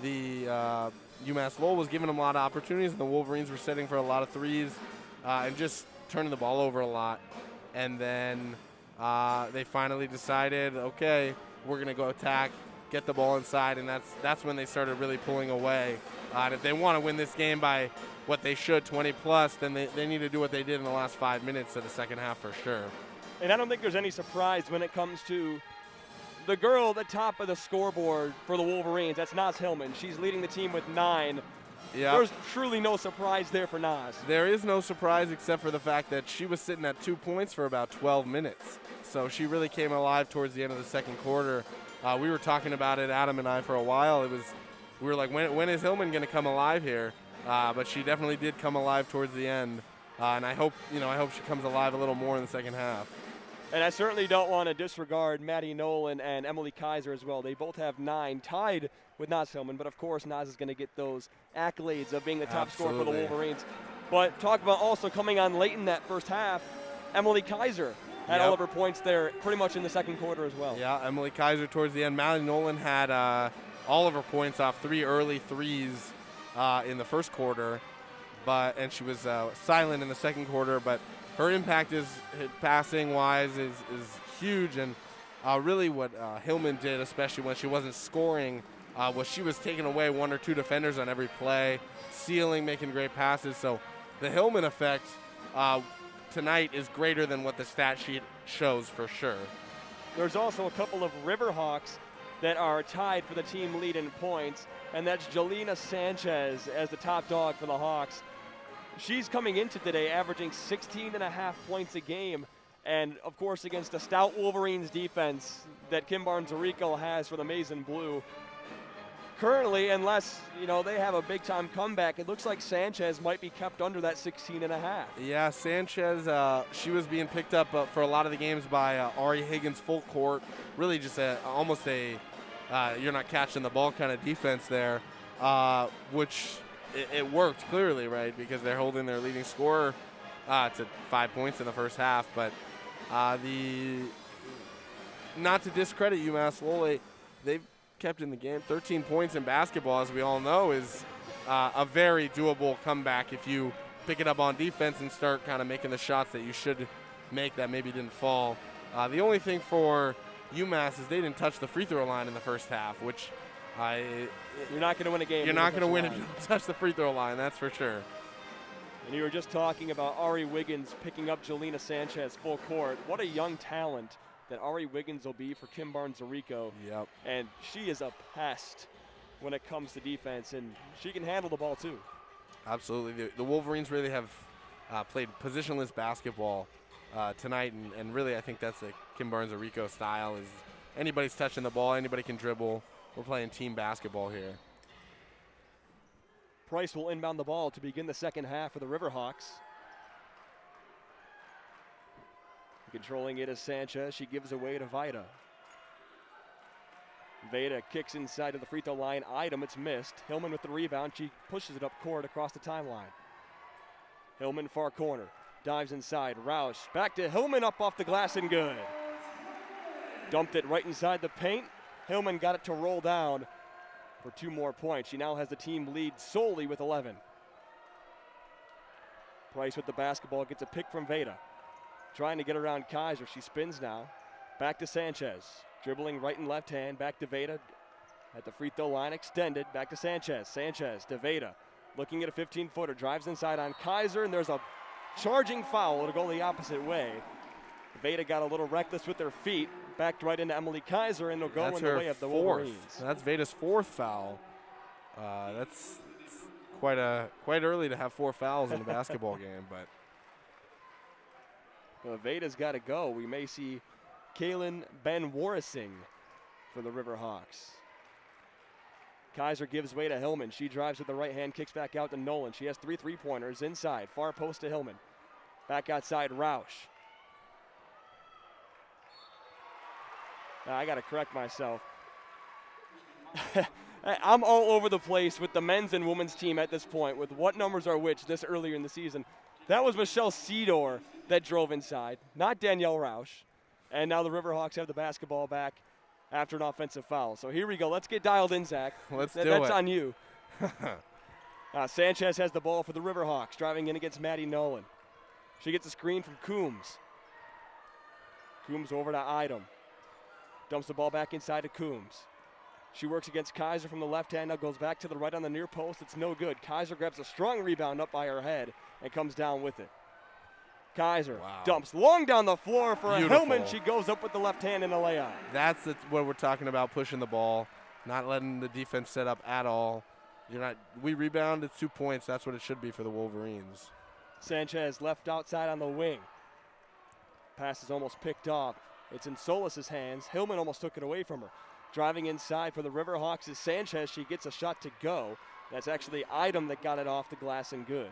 UMass Lowell was giving them a lot of opportunities, and the Wolverines were setting for a lot of threes and just turning the ball over a lot. And then they finally decided, okay, we're going to go attack, get the ball inside, and that's when they started really pulling away. And if they want to win this game by what they should, 20-plus, then they need to do what they did in the last 5 minutes of the second half for sure. And I don't think there's any surprise when it comes to the girl at the top of the scoreboard for the Wolverines. That's Naz Hillman. She's leading the team with 9. Yeah. There's truly no surprise there for Naz. There is no surprise except for the fact that she was sitting at 2 points for about 12 minutes. So she really came alive towards the end of the second quarter. We were talking about it, Adam and I, for a while. We were like, when is Hillman going to come alive here? But she definitely did come alive towards the end. And I hope she comes alive a little more in the second half. And I certainly don't want to disregard Maddie Nolan and Emily Kaiser as well. They both have 9, tied with Naz Hillman. But, of course, Naz is going to get those accolades of being the top scorer for the Wolverines. But talk about also coming on late in that first half, Emily Kaiser had all of her points there pretty much in the second quarter as well. Yeah, Emily Kaiser towards the end. Maddie Nolan had all of her points off 3 early threes in the first quarter, and she was silent in the second quarter. But her impact is passing-wise is huge, and really what Hillman did, especially when she wasn't scoring, was she was taking away 1 or 2 defenders on every play, sealing, making great passes. So the Hillman effect tonight is greater than what the stat sheet shows for sure. There's also a couple of Riverhawks that are tied for the team lead in points, and that's Jelena Sanchez as the top dog for the Hawks. She's coming into today averaging 16.5 points a game, and of course against a stout Wolverines defense that Kim Barnes-Arico has for the Maize and Blue. Currently, unless they have a big-time comeback, it looks like Sanchez might be kept under that 16.5. Yeah, Sanchez, she was being picked up for a lot of the games by Ari Higgins full court. Really just almost a you're not catching the ball kind of defense there, which it worked clearly, right, because they're holding their leading scorer to 5 points in the first half. But not to discredit UMass Lowell, they've kept in the game. 13 points in basketball, as we all know, is a very doable comeback if you pick it up on defense and start kind of making the shots that you should make that maybe didn't fall. The only thing for UMass is they didn't touch the free throw line in the first half, which you're not going to win a game. You're not going to win if you don't touch the free throw line, that's for sure. And you were just talking about Ari Wiggins picking up Jelena Sanchez full court. What a young talent that Ari Wiggins will be for Kim Barnes-Arico. Yep. And she is a pest when it comes to defense, and she can handle the ball too. Absolutely. The Wolverines really have played positionless basketball tonight, and really I think that's the Kim Barnes-Arico style. Is anybody's touching the ball, anybody can dribble. We're playing team basketball here. Price will inbound the ball to begin the second half for the Riverhawks. Controlling it is Sanchez. She gives away to Vida. Vida kicks inside of the free throw line. Item, it's missed. Hillman with the rebound. She pushes it up court across the timeline. Hillman far corner. Dives inside. Roush back to Hillman, up off the glass and good. Dumped it right inside the paint. Hillman got it to roll down for 2 more points. She now has the team lead solely with 11. Price with the basketball gets a pick from Vida. Trying to get around Kaiser. She spins now. Back to Sanchez. Dribbling right and left hand. Back to Vida. At the free throw line extended. Back to Sanchez. Sanchez to Vida. Looking at a 15-footer. Drives inside on Kaiser, and there's a charging foul to go the opposite way. Vida got a little reckless with their feet. Backed right into Emily Kaiser, and it'll go in the way of the Wolverines. That's Vida's 4th foul. That's quite early to have 4 fouls in a basketball game, but. Well, Veda's got to go. We may see Kaylin Ben-Warrising for the Riverhawks. Kaiser gives way to Hillman. She drives with the right hand, kicks back out to Nolan. She has 3 3-pointers inside. Far post to Hillman. Back outside, Roush. Now, I got to correct myself. I'm all over the place with the men's and women's team at this point, with what numbers are which this earlier in the season. That was Michelle Sedor that drove inside, not Danielle Roush. And now the Riverhawks have the basketball back after an offensive foul. So here we go. Let's get dialed in, Zach. Let's do it. That's on you. Sanchez has the ball for the Riverhawks, driving in against Maddie Nolan. She gets a screen from Coombs. Coombs over to Idom. Dumps the ball back inside to Coombs. She works against Kaiser from the left hand, now goes back to the right on the near post. It's no good. Kaiser grabs a strong rebound up by her head and comes down with it. Kaiser dumps long down the floor for a Hillman. She goes up with the left hand in a layup. That's what we're talking about, pushing the ball, not letting the defense set up at all. We rebound, it's 2 points. That's what it should be for the Wolverines. Sanchez left outside on the wing. Pass is almost picked off. It's in Solis's hands. Hillman almost took it away from her. Driving inside for the Riverhawks is Sanchez. She gets a shot to go. That's actually Idom that got it off the glass and good.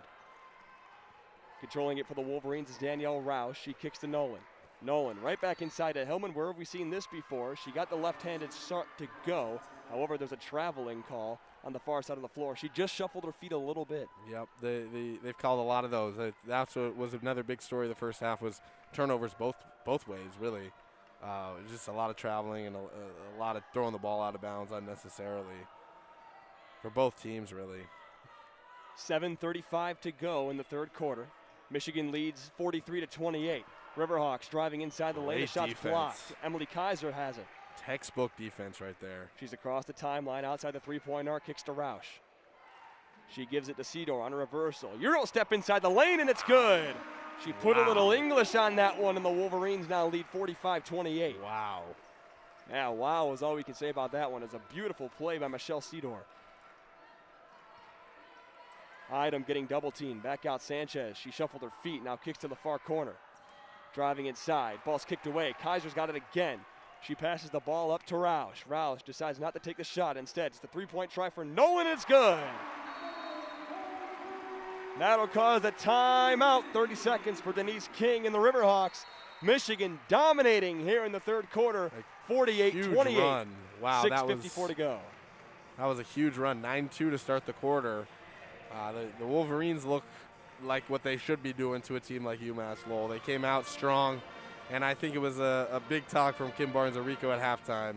Controlling it for the Wolverines is Danielle Roush. She kicks to Nolan. Nolan right back inside to Hillman. Where have we seen this before? She got the left-handed shot to go. However, there's a traveling call on the far side of the floor. She just shuffled her feet a little bit. Yep, they've called a lot of those. That's what was another big story the first half, was turnovers both ways, really. Just a lot of traveling and a lot of throwing the ball out of bounds unnecessarily for both teams, really. 7:35 to go in the third quarter. Michigan leads 43-28. Riverhawks driving inside the lane. Shots blocked. Emily Kaiser has it. Textbook defense right there. She's across the timeline outside the three-point arc, kicks to Roush. She gives it to Sedor on a reversal. Euro step inside the lane, and it's good. She put a little English on that one, and the Wolverines now lead 45-28. Wow. Yeah, wow is all we can say about that one. It's a beautiful play by Michelle Sedor. Idom getting double teamed. Back out Sanchez. She shuffled her feet, now kicks to the far corner. Driving inside. Ball's kicked away. Kaiser's got it again. She passes the ball up to Roush. Roush decides not to take the shot. Instead, it's the three-point try for Nolan. It's good. That'll cause a timeout. 30 seconds for Denise King and the Riverhawks. Michigan dominating here in the third quarter. 48-28. Wow, 6:54 to go. That was a huge run. 9-2 to start the quarter. The Wolverines look like what they should be doing to a team like UMass Lowell. They came out strong, and I think it was a big talk from Kim Barnes-Arico at halftime.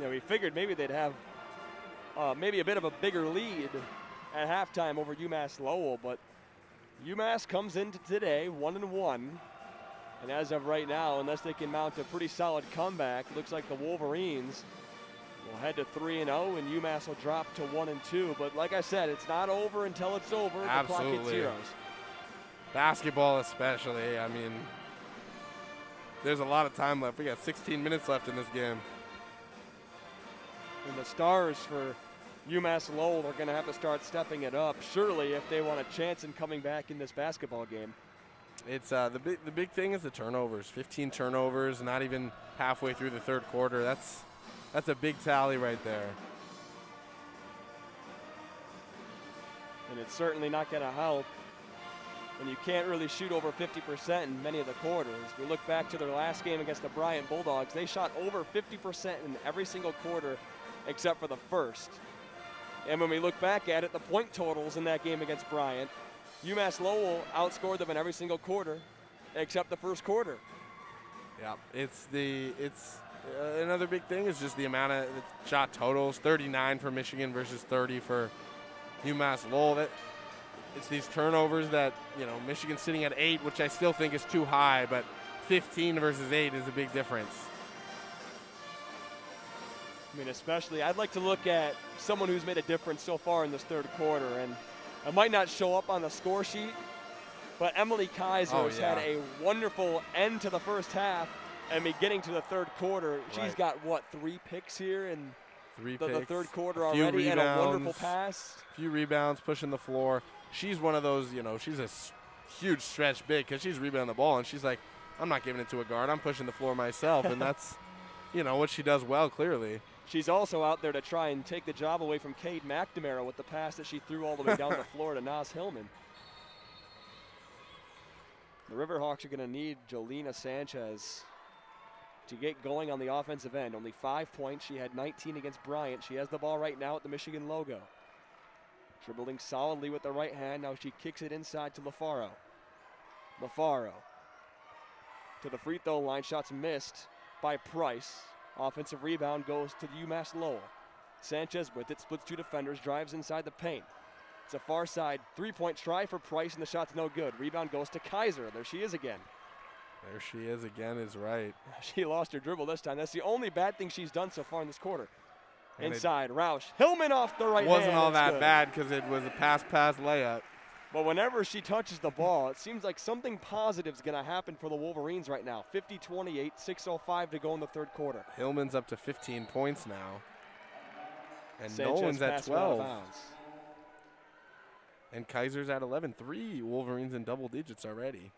Yeah, we figured maybe they'd have maybe a bit of a bigger lead at halftime over UMass Lowell, but UMass comes into today 1-1, and as of right now, unless they can mount a pretty solid comeback, looks like the Wolverines will head to 3-0, and UMass will drop to 1-2. But like I said, it's not over until it's over. Absolutely. The clock hits zeros. Basketball especially. I mean, there's a lot of time left. We got 16 minutes left in this game. And the stars for UMass Lowell are going to have to start stepping it up, surely, if they want a chance in coming back in this basketball game. It's the big thing is the turnovers. 15 turnovers, not even halfway through the third quarter. That's a big tally right there. And it's certainly not going to help when you can't really shoot over 50% in many of the quarters. We look back to their last game against the Bryant Bulldogs. They shot over 50% in every single quarter except for the first. And when we look back at it, the point totals in that game against Bryant, UMass Lowell outscored them in every single quarter except the first quarter. Yeah, another big thing is just the amount of shot totals. 39 for Michigan versus 30 for UMass Lowell. It's these turnovers that, Michigan's sitting at 8, which I still think is too high, but 15 versus 8 is a big difference. I mean, especially, I'd like to look at someone who's made a difference so far in this third quarter, and it might not show up on the score sheet, but Emily Kaiser's had a wonderful end to the first half, and beginning to the third quarter. She's got, 3 picks here? And the third quarter a few already, and a wonderful rebounds, pass. A few rebounds, pushing the floor. She's one of those, she's a huge stretch big because she's rebounding the ball, and she's like, I'm not giving it to a guard. I'm pushing the floor myself, and that's, what she does well, clearly. She's also out there to try and take the job away from Cade McNamara with the pass that she threw all the way down the floor to Naz Hillman. The Riverhawks are going to need Jolena Sanchez to get going on the offensive end. Only 5 points. She had 19 against Bryant. She has the ball right now at the Michigan logo. Dribbling solidly with the right hand. Now she kicks it inside to LaFaro. LaFaro to the free throw line. Shots missed by Price. Offensive rebound goes to the UMass Lowell. Sanchez with it, splits two defenders, drives inside the paint. It's a far side three-point try for Price, and the shot's no good. Rebound goes to Kaiser. There she is again. There she is again, is right. She lost her dribble this time. That's the only bad thing she's done so far in this quarter. And inside, Roush. Hillman off the right hand. Wasn't all that bad because it was a pass layup. But whenever she touches the ball, it seems like something positive is going to happen for the Wolverines right now. 50-28, 6:05 to go in the third quarter. Hillman's up to 15 points now. And Sanchez Nolan's at 12. bounds. And Kaiser's at 11. 3 Wolverines in double digits already.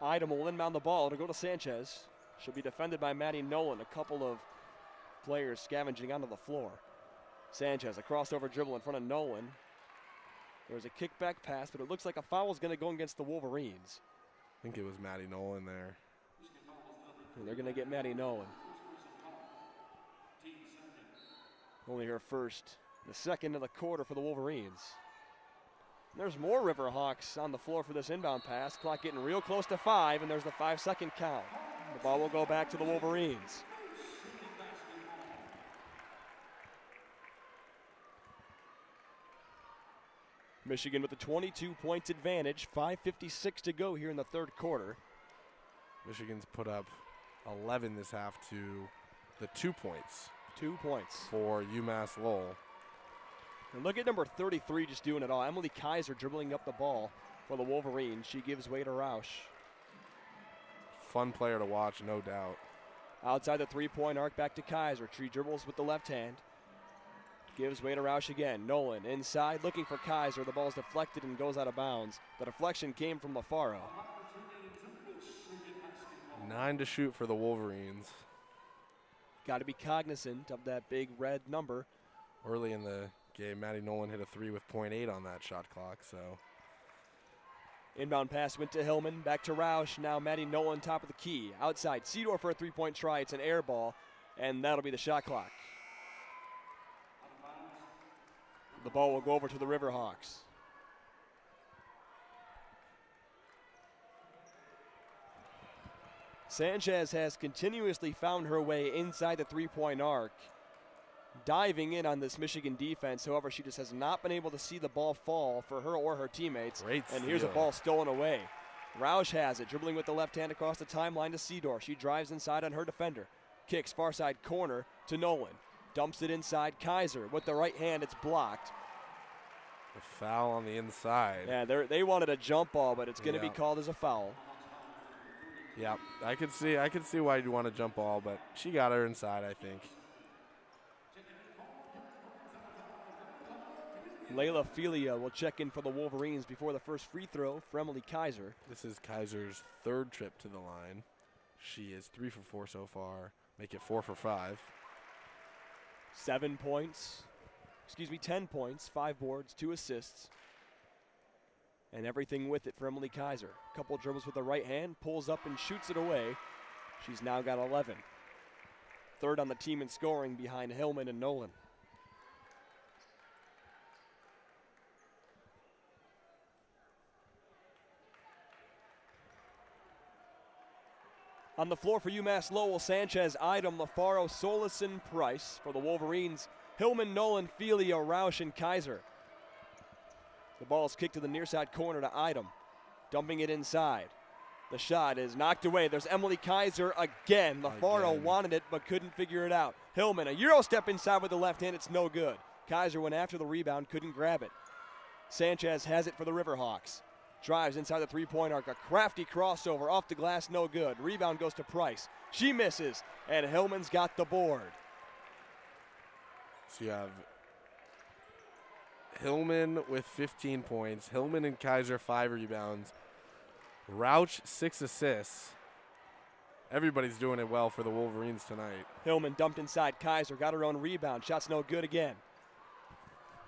Idem will inbound the ball to go to Sanchez. She'll be defended by Maddie Nolan. A couple of players scavenging onto the floor. Sanchez, a crossover dribble in front of Nolan. There's a kickback pass, but it looks like a foul is going to go against the Wolverines. I think it was Maddie Nolan there. And they're going to get Maddie Nolan. Only her first, the second of the quarter for the Wolverines. There's more Riverhawks on the floor for this inbound pass. Clock getting real close to 5, and there's the 5-second count. The ball will go back to the Wolverines. Michigan with a 22 points advantage, 5:56 to go here in the third quarter. Michigan's put up 11 this half to the 2 points. 2 points. For UMass Lowell. And look at number 33 just doing it all. Emily Kaiser dribbling up the ball for the Wolverines. She gives way to Roush. Fun player to watch, no doubt. Outside the three-point arc, back to Kaiser. She dribbles with the left hand. Gives way to Roush again. Nolan inside, looking for Kaiser. The ball's deflected and goes out of bounds. The deflection came from LaFaro. 9 to shoot for the Wolverines. Got to be cognizant of that big red number. Early in the game, Maddie Nolan hit a 3 with .8 on that shot clock, so. Inbound pass went to Hillman, back to Roush. Now Maddie Nolan, top of the key. Outside, Seton for a three-point try. It's an air ball, and that'll be the shot clock. The ball will go over to the Riverhawks. Sanchez has continuously found her way inside the three-point arc, diving in on this Michigan defense. However, she just has not been able to see the ball fall for her or her teammates. Great and here's a steal. ball stolen away. Roush has it, dribbling with the left hand across the timeline to Seedorf. She drives inside on her defender. Kicks far side corner to Nolan. Dumps it inside. Kaiser with the right hand, it's blocked. The foul on the inside. Yeah, they wanted a jump ball, but it's going to be called as a foul. Yeah, I could see why you'd want to jump ball, but she got her inside, I think. Layla Filia will check in for the Wolverines before the first free throw for Emily Kaiser. This is Kaiser's third trip to the line. She is 3 for 4 so far. Make it 4 for 5. 10 points, 5 boards, 2 assists. And everything with it for Emily Kaiser. Couple dribbles with the right hand, pulls up and shoots it away. She's now got 11. Third on the team in scoring behind Hillman and Nolan. On the floor for UMass Lowell, Sanchez, Idem, LaFaro, Solison, Price. For the Wolverines, Hillman, Nolan, Filia, Roush, and Kaiser. The ball is kicked to the near side corner to Idem, dumping it inside. The shot is knocked away. There's Emily Kaiser again. LaFaro wanted it but couldn't figure it out. Hillman, a Euro step inside with the left hand. It's no good. Kaiser went after the rebound, couldn't grab it. Sanchez has it for the Riverhawks. Drives inside the three-point arc. A crafty crossover off the glass, no good. Rebound goes to Price. She misses, and Hillman's got the board. So you have Hillman with 15 points. Hillman and Kaiser 5 rebounds. Rauch 6 assists. Everybody's doing it well for the Wolverines tonight. Hillman dumped inside Kaiser, got her own rebound. Shot's no good again.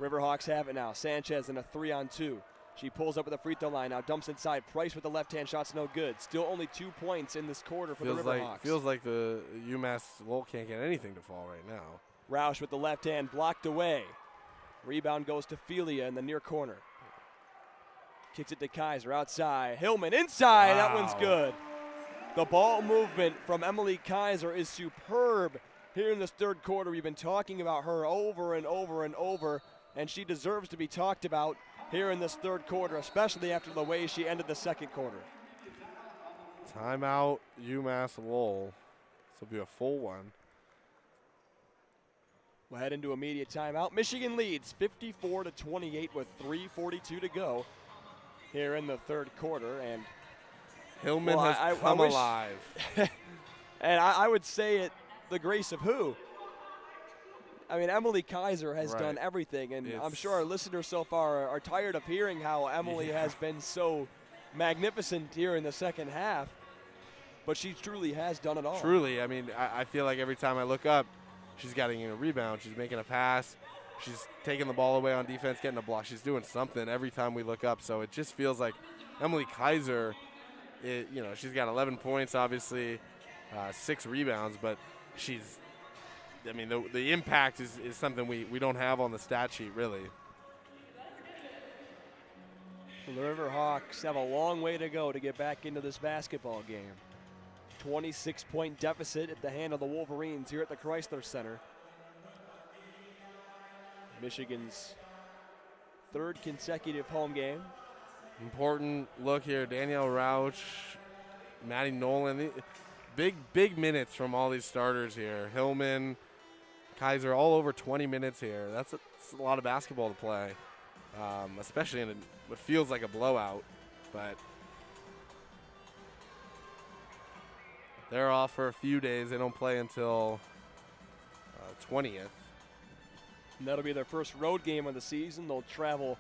Riverhawks have it now. Sanchez in a 3-on-2. She pulls up at the free throw line now, dumps inside. Price with the left-hand shot's no good. Still only 2 points in this quarter for the Riverhawks. Feels like the UMass Lowell can't get anything to fall right now. Roush with the left hand blocked away. Rebound goes to Felia in the near corner. Kicks it to Kaiser outside. Hillman inside. Wow. That one's good. The ball movement from Emily Kaiser is superb here in this third quarter. We've been talking about her over and over and over, and she deserves to be talked about here in this third quarter, especially after the way she ended the second quarter. Timeout, UMass Lowell. This will be a full one. We'll head into immediate timeout. Michigan leads 54-28 with 3:42 to go here in the third quarter. And Hillman has come alive. And I would say it the grace of who? I mean, Emily Kaiser has done everything, and I'm sure our listeners so far are tired of hearing how Emily has been so magnificent here in the second half, but she truly has done it all. Truly. I mean, I feel like every time I look up, she's getting a rebound, she's making a pass, she's taking the ball away on defense, getting a block. She's doing something every time we look up, so it just feels like Emily Kaiser, she's got 11 points, obviously, 6 rebounds, but the impact is something we don't have on the stat sheet, really. The Riverhawks have a long way to go to get back into this basketball game. 26-point deficit at the hand of the Wolverines here at the Chrysler Center. Michigan's third consecutive home game. Important look here. Danielle Rauch, Maddie Nolan. Big minutes from all these starters here. Hillman, Kaiser, all over 20 minutes here. That's a lot of basketball to play, especially in what feels like a blowout. But they're off for a few days. They don't play until 20th. And that'll be their first road game of the season. They'll travel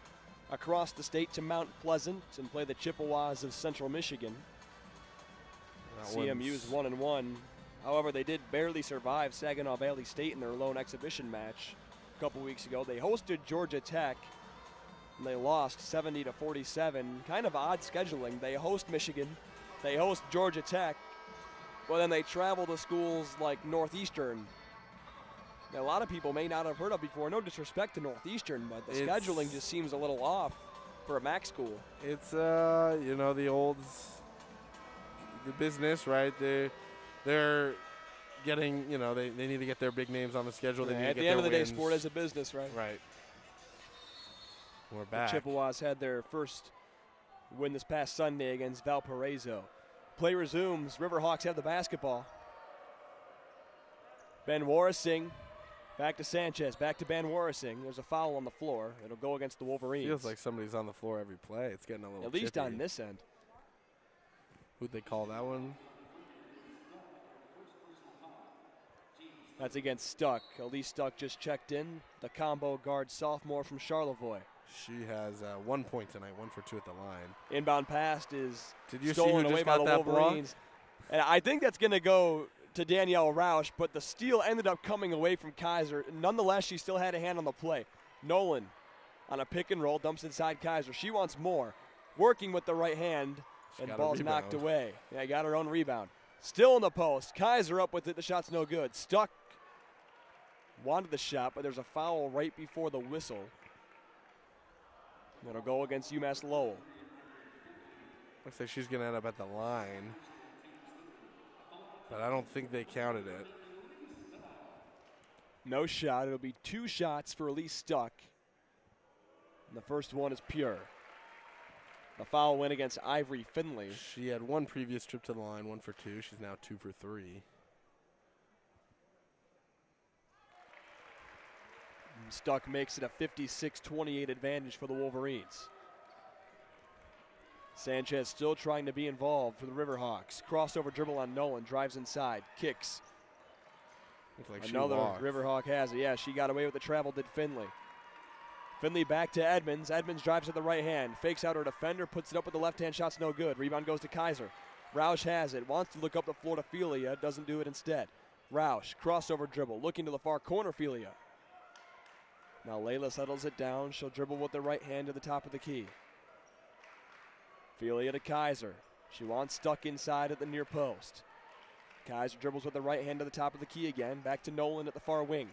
across the state to Mount Pleasant and play the Chippewas of Central Michigan. CMU's 1-1. However, they did barely survive Saginaw Valley State in their lone exhibition match a couple weeks ago. They hosted Georgia Tech, and they lost 70-47. Kind of odd scheduling. They host Michigan, they host Georgia Tech, but then they travel to schools like Northeastern. Now, a lot of people may not have heard of before. No disrespect to Northeastern, but the scheduling just seems a little off for a MAC school. It's the business, right? They're getting, they need to get their big names on the schedule. They need to at get the end of the wins. day, sport is a business, right? Right. We're back. The Chippewas had their first win this past Sunday against Valparaiso. Play resumes. Riverhawks have the basketball. Ben Warrising back to Sanchez, back to Ben Warrising. There's a foul on the floor. It'll go against the Wolverines. Feels like somebody's on the floor every play. It's getting a little at least chippy. On this end. Who'd they call that one? That's against Stuck. Elise Stuck just checked in. The combo guard sophomore from Charlevoix. She has 1 point tonight, 1 for 2 at the line. Inbound pass is Did stolen away by the Wolverines. And I think that's going to go to Danielle Rauch, but the steal ended up coming away from Kaiser. Nonetheless, she still had a hand on the play. Nolan on a pick and roll, dumps inside Kaiser. She wants more. Working with the right hand, and the ball's knocked away. Yeah, got her own rebound. Still in the post. Kaiser up with it. The shot's no good. Stuck wanted the shot, but there's a foul right before the whistle. That'll go against UMass Lowell. Looks like she's going to end up at the line, but I don't think they counted it. No shot. It'll be 2 shots for Elise Stuck. And the first one is pure. The foul went against Ivory Finley. She had 1 previous trip to the line, 1 for 2. She's now 2 for 3. Stuck makes it a 56-28 advantage for the Wolverines. Sanchez still trying to be involved for the Riverhawks. Crossover dribble on Nolan, drives inside, kicks. Looks like Another she walked. Riverhawk has it. Yeah, she got away with the travel, did Finley. Finley back to Edmonds. Edmonds drives to the right hand, fakes out her defender, puts it up with the left hand, shot's no good. Rebound goes to Kaiser. Roush has it, wants to look up the floor to Felia, doesn't do it instead. Roush, crossover dribble, looking to the far corner, Felia. Now Layla settles it down. She'll dribble with the right hand to the top of the key. Felia to Kaiser. She wants Stuck inside at the near post. Kaiser dribbles with the right hand to the top of the key again. Back to Nolan at the far wing.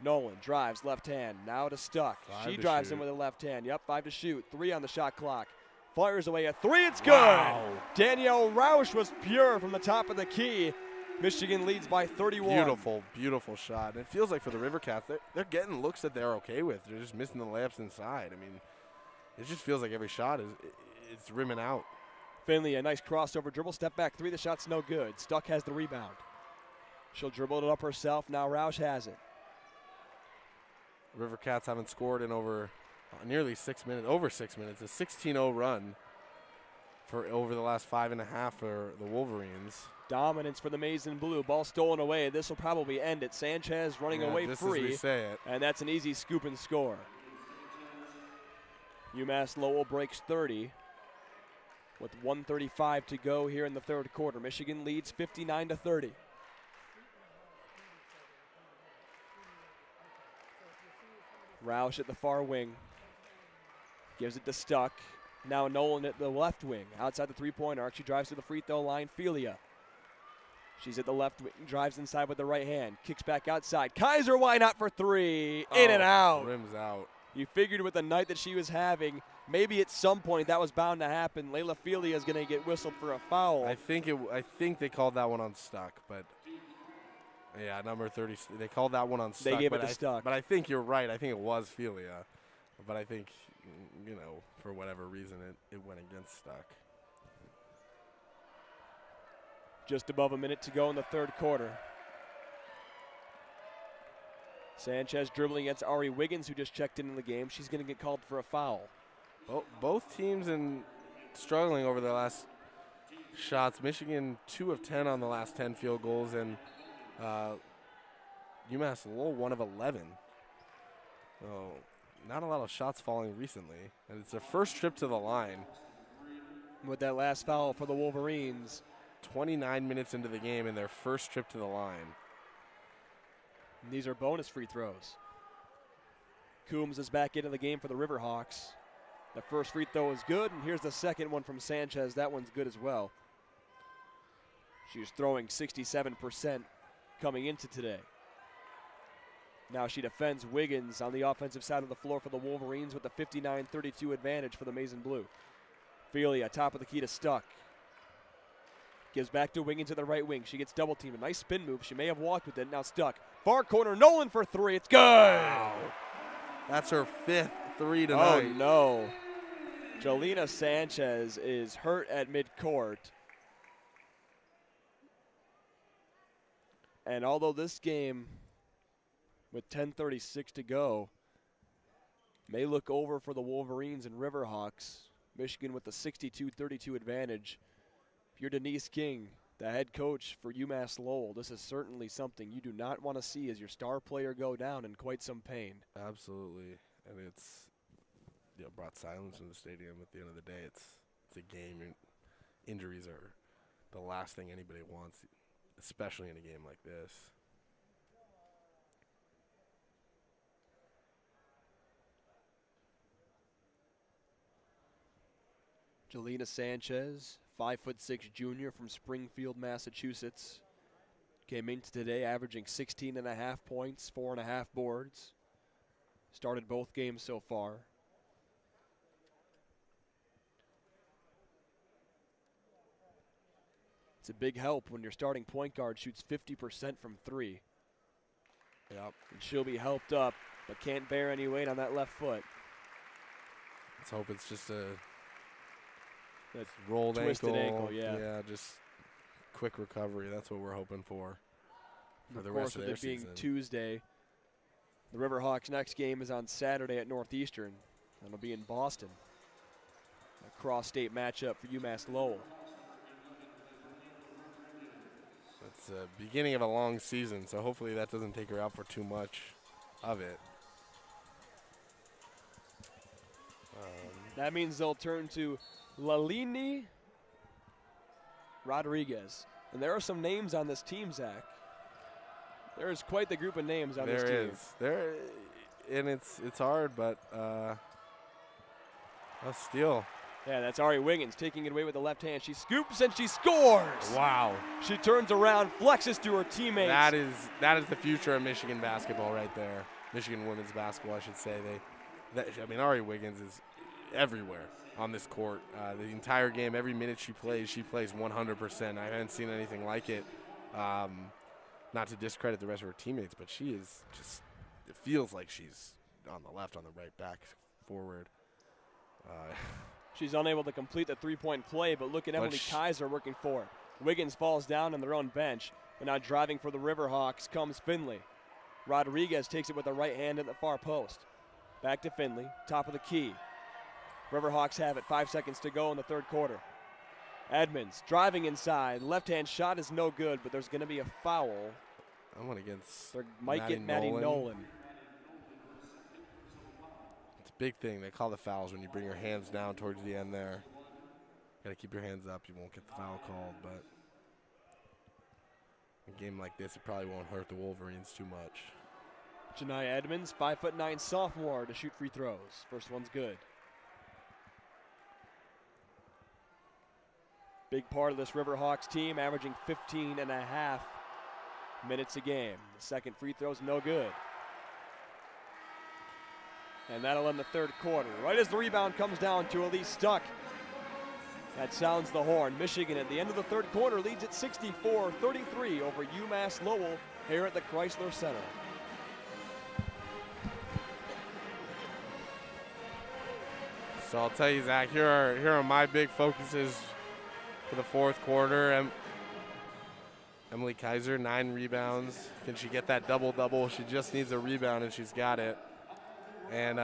Nolan drives left hand. Now to Stuck. She drives in with her left hand. Yep, 5 to shoot. 3 on the shot clock. Fires away a 3. It's good. Wow. Danielle Roush was pure from the top of the key. Michigan leads by 31. Beautiful, beautiful shot. And it feels like for the Rivercats, they're getting looks that they're okay with. They're just missing the layups inside. I mean, it just feels like every shot it's rimming out. Finley, a nice crossover dribble. Step back 3. The shot's no good. Stuck has the rebound. She'll dribble it up herself. Now Roush has it. Rivercats haven't scored in over nearly 6 minutes, over 6 minutes. A 16-0 run for over the last 5.5 for the Wolverines. Dominance for the Maize and Blue. Ball stolen away. This will probably end it. Sanchez running away just free. As we say it. And that's an easy scoop and score. UMass Lowell breaks 30 with 1:35 to go here in the third quarter. Michigan leads 59-30. Roush at the far wing. Gives it to Stuck. Now Nolan at the left wing. Outside the three-pointer arc. She drives to the free throw line. Felia. She's at the left wing. Drives inside with the right hand. Kicks back outside. Kaiser, why not for 3? In and out. Rims out. You figured with the night that she was having, maybe at some point that was bound to happen. Layla Felia is going to get whistled for a foul. I think they called that one on Stuck, but yeah, number 30. They called that one on Stuck. They gave it to Stuck. But I think you're right. I think it was Felia, but I think for whatever reason it went against Stuck. Just above a minute to go in the third quarter. Sanchez dribbling against Ari Wiggins, who just checked in the game. She's going to get called for a foul. Both teams struggling over their last shots. Michigan 2 of 10 on the last 10 field goals, and UMass Lowell 1 of 11. So not a lot of shots falling recently, and it's their first trip to the line. With that last foul for the Wolverines. 29 minutes into the game and their first trip to the line. And these are bonus free throws. Coombs is back into the game for the Riverhawks. The first free throw is good, and here's the second one from Sanchez. That one's good as well. She was throwing 67% coming into today. Now she defends Wiggins on the offensive side of the floor for the Wolverines with a 59-32 advantage for the Maize and Blue. Felia, top of the key to Stuck. Gives back to Wiggins to the right wing. She gets double teamed. A nice spin move. She may have walked with it. Now Stuck. Far corner. Nolan for 3. It's good. Wow. That's her 5th 3 tonight. Oh, no. Jelena Sanchez is hurt at midcourt. And although this game, with 10:36 to go, may look over for the Wolverines and Riverhawks, Michigan with a 62-32 advantage. If you're Denise King, the head coach for UMass Lowell, this is certainly something you do not want to see as your star player go down in quite some pain. Absolutely. And it's brought silence in the stadium. At the end of the day, it's a game. Injuries are the last thing anybody wants, especially in a game like this. Jelena Sanchez, 5'6" junior from Springfield, Massachusetts. Came into today averaging 16.5 points, 4.5 boards. Started both games so far. It's a big help when your starting point guard shoots 50% from 3. Yep. And she'll be helped up, but can't bear any weight on that left foot. Let's hope it's just a That rolled twisted ankle, yeah. Yeah, just quick recovery. That's what we're hoping for the of rest course, of with their it being season. Tuesday, the Riverhawks' next game is on Saturday at Northeastern. It'll be in Boston. A cross-state matchup for UMass Lowell. It's the beginning of a long season, so hopefully that doesn't take her out for too much of it. That means they'll turn to Lalini Rodriguez. And there are some names on this team, Zach. There is quite the group of names on this team. There is. And it's hard, but a steal. Yeah, that's Ari Wiggins taking it away with the left hand. She scoops and she scores. Wow. She turns around, flexes to her teammates. That is the future of Michigan basketball right there. Michigan women's basketball, I should say. Ari Wiggins is everywhere on this court. The entire game, every minute she plays 100%. I haven't seen anything like it. Not to discredit the rest of her teammates, but she is just, it feels like she's on the left, on the right, back, forward. She's unable to complete the three-point play, but look at Emily Kaiser working for it. Wiggins falls down on their own bench, and now driving for the Riverhawks comes Finley. Rodriguez takes it with the right hand at the far post. Back to Finley, top of the key. Riverhawks have it, 5 seconds to go in the third quarter. Edmonds driving inside. Left-hand shot is no good, but there's going to be a foul. I went against might get Maddie Nolan. It's a big thing. They call the fouls when you bring your hands down towards the end there. Got to keep your hands up. You won't get the foul called, but a game like this, it probably won't hurt the Wolverines too much. Janiyah Edmonds, 5'9" sophomore to shoot free throws. First one's good. Big part of this Riverhawks team, averaging 15.5 minutes a game. The second free throw's no good. And that'll end the third quarter. Right as the rebound comes down to Elise Stuck. That sounds the horn. Michigan at the end of the third quarter leads at 64-33 over UMass Lowell here at the Chrysler Center. So I'll tell you, Zach, here are my big focuses for the fourth quarter. Emily Kaiser, 9 rebounds. Can she get that double-double? She just needs a rebound, and she's got it. And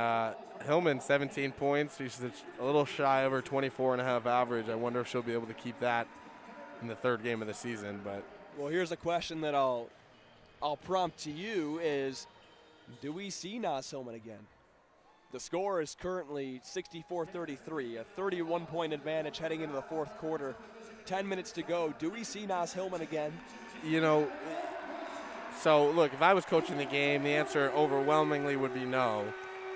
Hillman, 17 points. She's a little shy of her 24.5 average. I wonder if she'll be able to keep that in the third game of the season. But well, here's a question that I'll prompt to you is, do we see Naz Hillman again? The score is currently 64-33, a 31-point advantage heading into the fourth quarter. 10 minutes to go. Do we see Naz Hillman again? You know, so look, if I was coaching the game, the answer overwhelmingly would be no.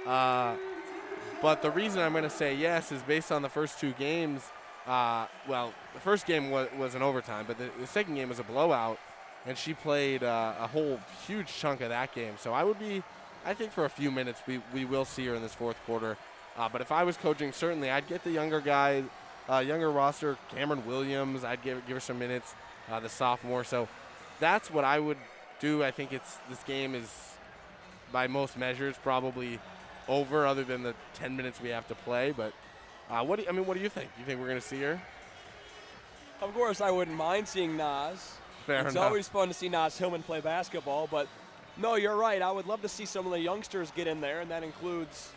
But the reason I'm going to say yes is based on the first two games. Well, the first game was an overtime, but the second game was a blowout, and she played a whole huge chunk of that game. So I think for a few minutes we will see her in this fourth quarter. But if I was coaching, certainly I'd get the younger guy, younger roster, Cameron Williams. I'd give her some minutes, the sophomore. So that's what I would do. I think this game is, by most measures, probably over, other than the 10 minutes we have to play. But what do you think? You think we're going to see her? Of course, I wouldn't mind seeing Naz. Fair it's enough. Always fun to see Naz Hillman play basketball, but no, you're right. I would love to see some of the youngsters get in there, and that includes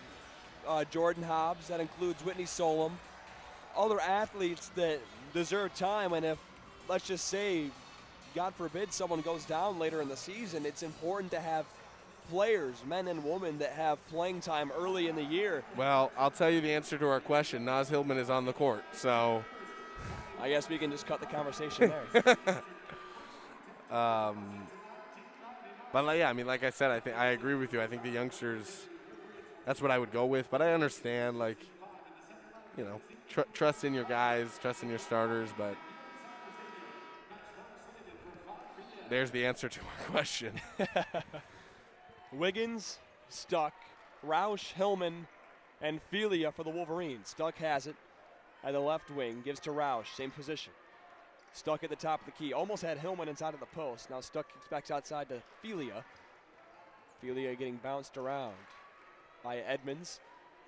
Jordan Hobbs, that includes Whitney Solom, other athletes that deserve time. And if, let's just say, God forbid, someone goes down later in the season, it's important to have players, men and women, that have playing time early in the year. Well, I'll tell you the answer to our question. Naz Hillman is on the court, so I guess we can just cut the conversation there. But yeah, I mean, like I said, I agree with you. I think the youngsters, that's what I would go with. But I understand, like, you know, trust in your guys, trust in your starters. But there's the answer to our question. Wiggins, Stuck, Roush, Hillman, and Felia for the Wolverines. Stuck has it at the left wing, gives to Roush, same position. Stuck at the top of the key. Almost had Hillman inside of the post. Now Stuck kicks back outside to Felia. Felia getting bounced around by Edmonds.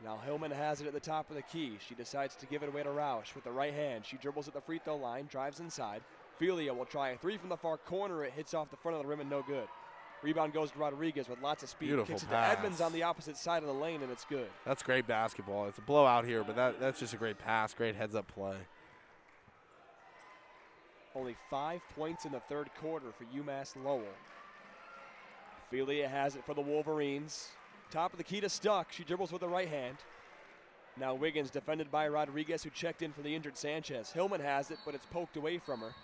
Now Hillman has it at the top of the key. She decides to give it away to Roush with the right hand. She dribbles at the free throw line, drives inside. Felia will try a three from the far corner. It hits off the front of the rim and no good. Rebound goes to Rodriguez with lots of speed. Beautiful Kicks it pass. to Edmonds on the opposite side of the lane, and it's good. That's great basketball. It's a blowout here, but that's just a great pass, great heads-up play. Only 5 points in the third quarter for UMass Lowell. Filia has it for the Wolverines. Top of the key to Stuck. She dribbles with the right hand. Now Wiggins defended by Rodriguez, who checked in for the injured Sanchez. Hillman has it, but it's poked away from her.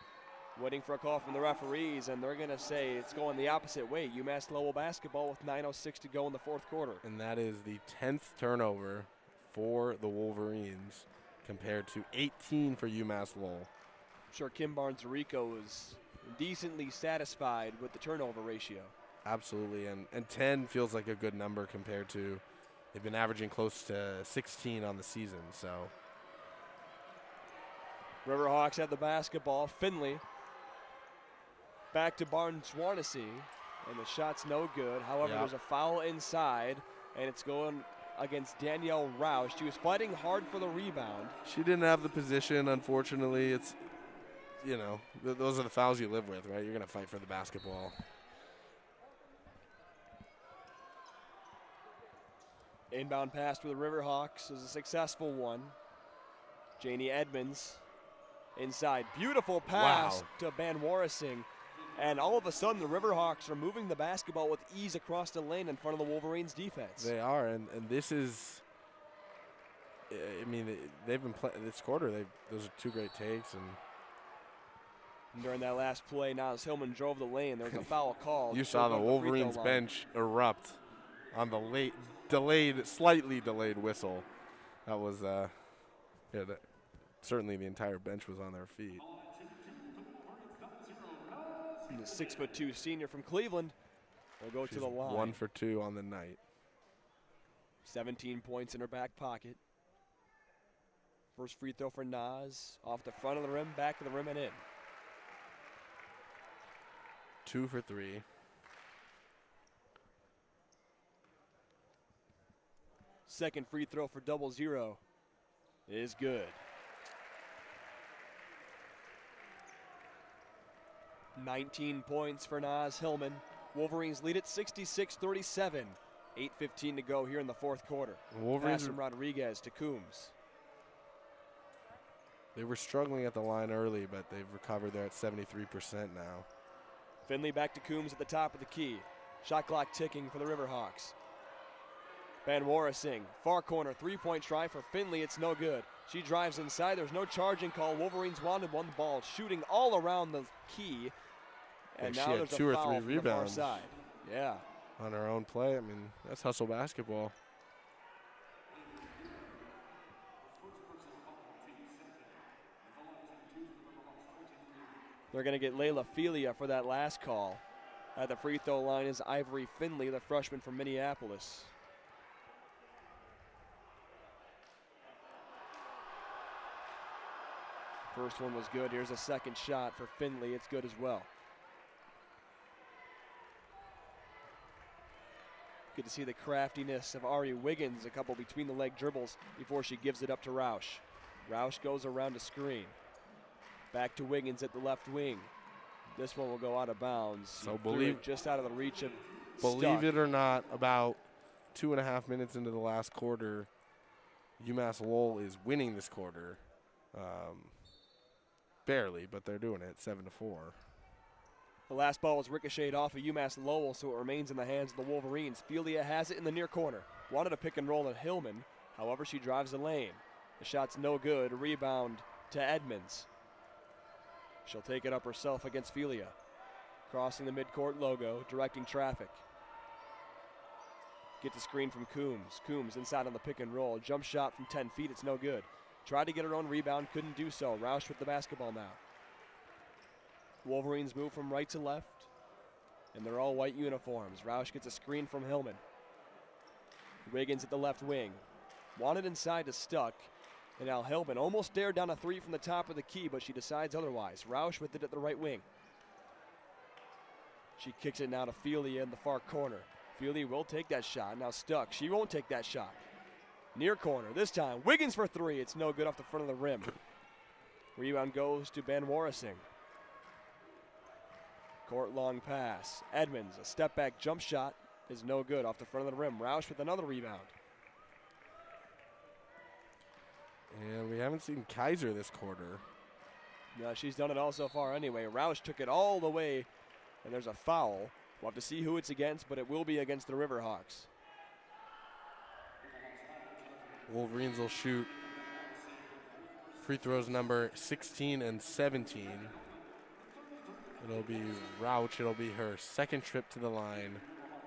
Waiting for a call from the referees, and they're going to say it's going the opposite way. UMass Lowell basketball with 9:06 to go in the fourth quarter. And that is the 10th turnover for the Wolverines compared to 18 for UMass Lowell. I'm sure Kim Barnes-Rico is decently satisfied with the turnover ratio. Absolutely, and 10 feels like a good number compared to they've been averaging close to 16 on the season. So Riverhawks have the basketball. Finley back to Barnes-Warnessy, and the shot's no good. However, there's a foul inside, and it's going against Danielle Roush. She was fighting hard for the rebound. She didn't have the position, unfortunately. It's, you know, those are the fouls you live with, right? You're going to fight for the basketball. Inbound pass to the Riverhawks is a successful one. Janie Edmonds inside. Beautiful pass to Van Warrising. And all of a sudden, the Riverhawks are moving the basketball with ease across the lane in front of the Wolverines' defense. They are, and this is, I mean, they've been playing this quarter. Those are two great takes. And during that last play, Naz Hillman drove the lane. There was a foul call. You saw the Wolverines bench erupt on the slightly delayed whistle. That was, certainly the entire bench was on their feet. And the 6'2" senior from Cleveland will go to the line. 1 for 2 on the night. 17 points in her back pocket. First free throw for Naz. Off the front of the rim, back of the rim, and in. 2 for 3. Second free throw for 0-0 is good. 19 points for Naz Hillman. Wolverines lead at 66-37. 8:15 to go here in the fourth quarter. Pass from Rodriguez to Coombs. They were struggling at the line early, but they've recovered. They're at 73% now. Finley back to Coombs at the top of the key. Shot clock ticking for the Riverhawks. Van Warrising, far corner, three-point try for Finley. It's no good. She drives inside. There's no charging call. Wolverines wanted one ball, shooting all around the key. And now there's a foul from the far side. Yeah. On her own play. I mean, that's hustle basketball. They're going to get Layla Filia for that last call. At the free throw line is Ivory Finley, the freshman from Minneapolis. First one was good. Here's a second shot for Finley. It's good as well. Good to see the craftiness of Ari Wiggins, a couple between the leg dribbles before she gives it up to Roush. Roush goes around a screen. Back to Wiggins at the left wing. This one will go out of bounds. So believe just out of the reach of Believe Stuck. it or not, about 2.5 minutes into the last quarter, UMass Lowell is winning this quarter. Barely, but they're doing it 7-4. The last ball was ricocheted off of UMass Lowell, so it remains in the hands of the Wolverines. Filia has it in the near corner. Wanted a pick and roll at Hillman. However, she drives the lane. The shot's no good. Rebound to Edmonds. She'll take it up herself against Filia. Crossing the midcourt logo, directing traffic. Gets a screen from Coombs. Coombs inside on the pick and roll. Jump shot from 10 feet, it's no good. Tried to get her own rebound, couldn't do so. Roush with the basketball now. Wolverines move from right to left, and they're all white uniforms. Roush gets a screen from Hillman. Wiggins at the left wing. Wanted inside to Stuck, and now Hillman almost dared down a three from the top of the key, but she decides otherwise. Roush with it at the right wing. She kicks it now to Filia in the far corner. Filia will take that shot. Now Stuck, she won't take that shot. Near corner, this time, Wiggins for three. It's no good off the front of the rim. Rebound goes to Van Warrising. Court long pass. Edmonds, a step back jump shot is no good off the front of the rim. Roush with another rebound. And we haven't seen Kaiser this quarter. No, she's done it all so far anyway. Roush took it all the way, and there's a foul. We'll have to see who it's against, but it will be against the Riverhawks. Wolverines will shoot free throws number 16 and 17. It'll be Rouch. It'll be her second trip to the line.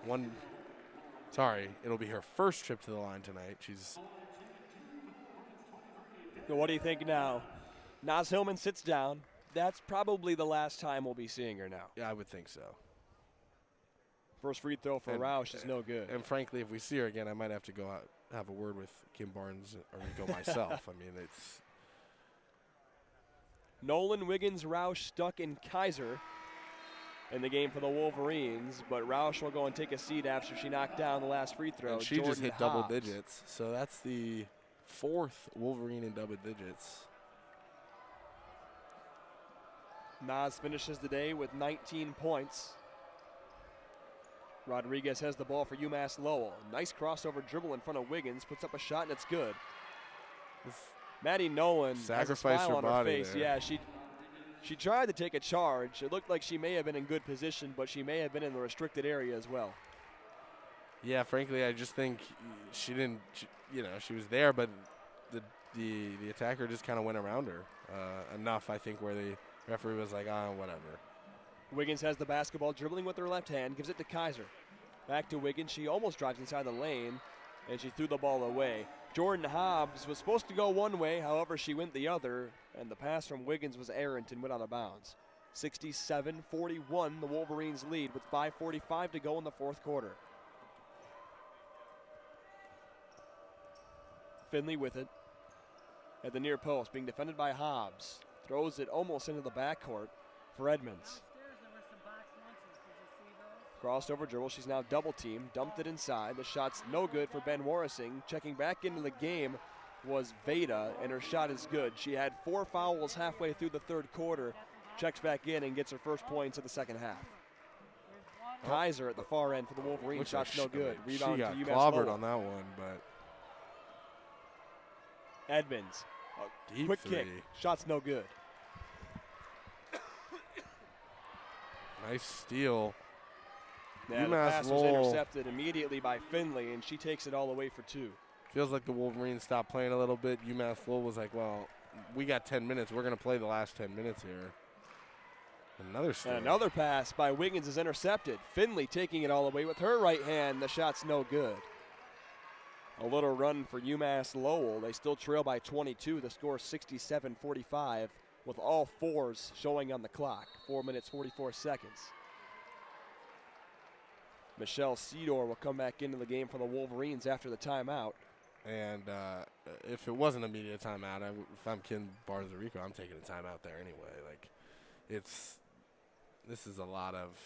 It'll be her first trip to the line tonight. So what do you think now? Naz Hillman sits down. That's probably the last time we'll be seeing her now. Yeah, I would think so. First free throw for Roush is no good. And frankly, if we see her again, I might have to go out, have a word with Kim Barnes or go myself. I mean, it's... Nolan, Wiggins, Roush stuck in Kaiser in the game for the Wolverines, but Roush will go and take a seat after she knocked down the last free throw. And she just hit double digits, so that's the fourth Wolverine in double digits. Naz finishes the day with 19 points. Rodriguez has the ball for UMass Lowell. Nice crossover dribble in front of Wiggins, puts up a shot and it's good. Maddie Nolan has a smile on her face. There. Yeah, she tried to take a charge. It looked like she may have been in good position, but she may have been in the restricted area as well. Yeah, frankly, I just think she didn't. She was there, but the attacker just kind of went around her enough. I think where the referee was like, whatever. Wiggins has the basketball, dribbling with her left hand, gives it to Kaiser. Back to Wiggins. She almost drives inside the lane, and she threw the ball away. Jordan Hobbs was supposed to go one way, however, she went the other, and the pass from Wiggins was errant and went out of bounds. 67-41, the Wolverines lead with 5:45 to go in the fourth quarter. Finley with it at the near post, being defended by Hobbs. Throws it almost into the backcourt for Edmonds. Crossover dribble, she's now double teamed, dumped it inside. The shot's no good for Ben Warrising. Checking back into the game was Veda, and her shot is good. She had 4 fouls halfway through the third quarter. Checks back in and gets her first points of the second half. Kaiser at the far end for the Wolverines. Shot's no good. Rebound to UMass She got clobbered Lowell. on that one, but Edmonds, deep quick three. kick. Shot's no good. Nice steal. Yeah, the UMass pass was Lowell intercepted immediately by Finley, and she takes it all the way for 2. Feels like the Wolverines stopped playing a little bit. UMass Lowell was like, well, we got 10 minutes. We're going to play the last 10 minutes here. Another steal. And another pass by Wiggins is intercepted. Finley taking it all the way with her right hand. The shot's no good. A little run for UMass Lowell. They still trail by 22. The score 67-45 with all 4s showing on the clock. 4 minutes, 44 seconds. Michelle Sedor will come back into the game for the Wolverines after the timeout. And if it wasn't a media timeout, if I'm Kim Barnes or Rico, I'm taking a timeout there anyway. Like, this is a lot of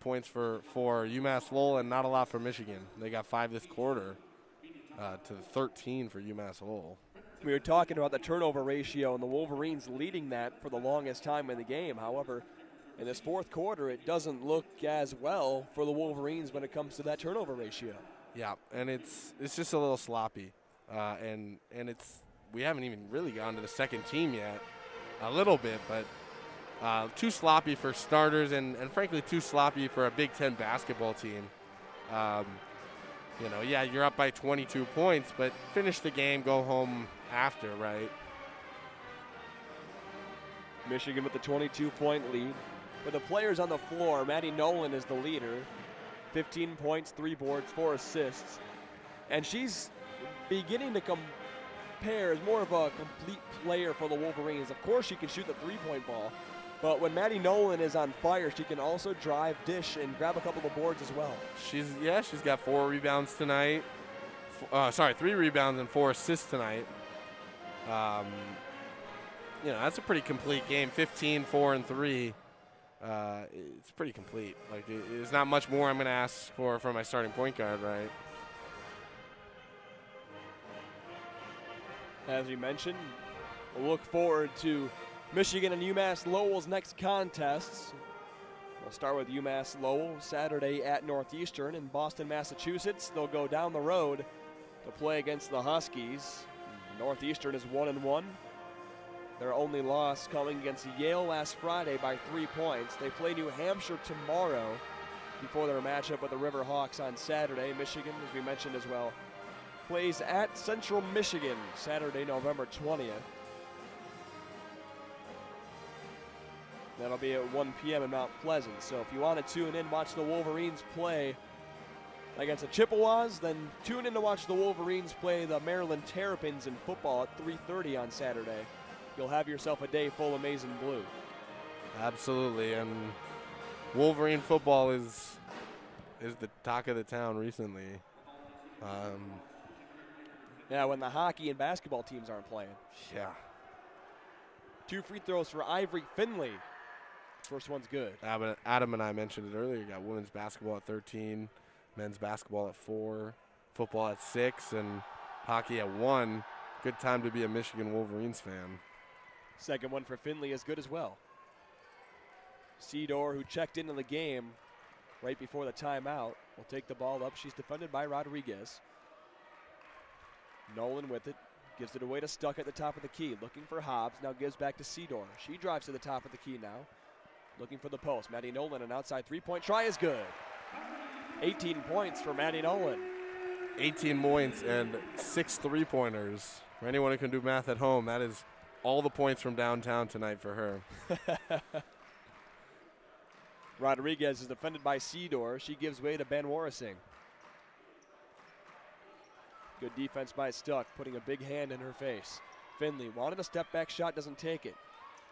points for UMass Lowell and not a lot for Michigan. They got 5 this quarter to 13 for UMass Lowell. We were talking about the turnover ratio, and the Wolverines leading that for the longest time in the game. However, in this fourth quarter, it doesn't look as well for the Wolverines when it comes to that turnover ratio. Yeah, and it's just a little sloppy, and we haven't even really gone to the second team yet. A little bit, but too sloppy for starters, and frankly too sloppy for a Big Ten basketball team. Yeah, you're up by 22 points, but finish the game, go home after, right? Michigan with the 22-point lead. For the players on the floor, Maddie Nolan is the leader. 15 points, 3 boards, 4 assists. And she's beginning to compare as more of a complete player for the Wolverines. Of course, she can shoot the three-point ball. But when Maddie Nolan is on fire, she can also drive, dish, and grab a couple of boards as well. She's got 4 rebounds tonight. 3 rebounds and 4 assists tonight. That's a pretty complete game. 15, 4, and 3. It's pretty complete. Like, there's not much more I'm going to ask for my starting point guard, right? As we mentioned, we'll look forward to Michigan and UMass Lowell's next contests. We'll start with UMass Lowell Saturday at Northeastern in Boston, Massachusetts. They'll go down the road to play against the Huskies. Northeastern is 1-1. Their only loss coming against Yale last Friday by 3 points. They play New Hampshire tomorrow before their matchup with the Riverhawks on Saturday. Michigan, as we mentioned as well, plays at Central Michigan Saturday, November 20th. That'll be at 1 p.m. in Mount Pleasant. So if you want to tune in, watch the Wolverines play against the Chippewas, then tune in to watch the Wolverines play the Maryland Terrapins in football at 3:30 on Saturday. You'll have yourself a day full of maize and blue. Absolutely, and Wolverine football is the talk of the town recently. Yeah, when the hockey and basketball teams aren't playing. Yeah. 2 free throws for Ivory Finley. First one's good. Adam and I mentioned it earlier. You got women's basketball at 13, men's basketball at 4, football at 6, and hockey at 1. Good time to be a Michigan Wolverines fan. Second one for Finley is good as well. Seedor, who checked into the game right before the timeout, will take the ball up. She's defended by Rodriguez. Nolan with it. Gives it away to Stuck at the top of the key. Looking for Hobbs. Now gives back to Seedor. She drives to the top of the key now. Looking for the post. Maddie Nolan, an outside three-point try is good. 18 points for Maddie Nolan. 18 points and 6 3-pointers. For anyone who can do math at home, that is all the points from downtown tonight for her. Rodriguez is defended by Seedor. She gives way to Ben Warrising. Good defense by Stuck, putting a big hand in her face. Finley wanted a step-back shot, doesn't take it.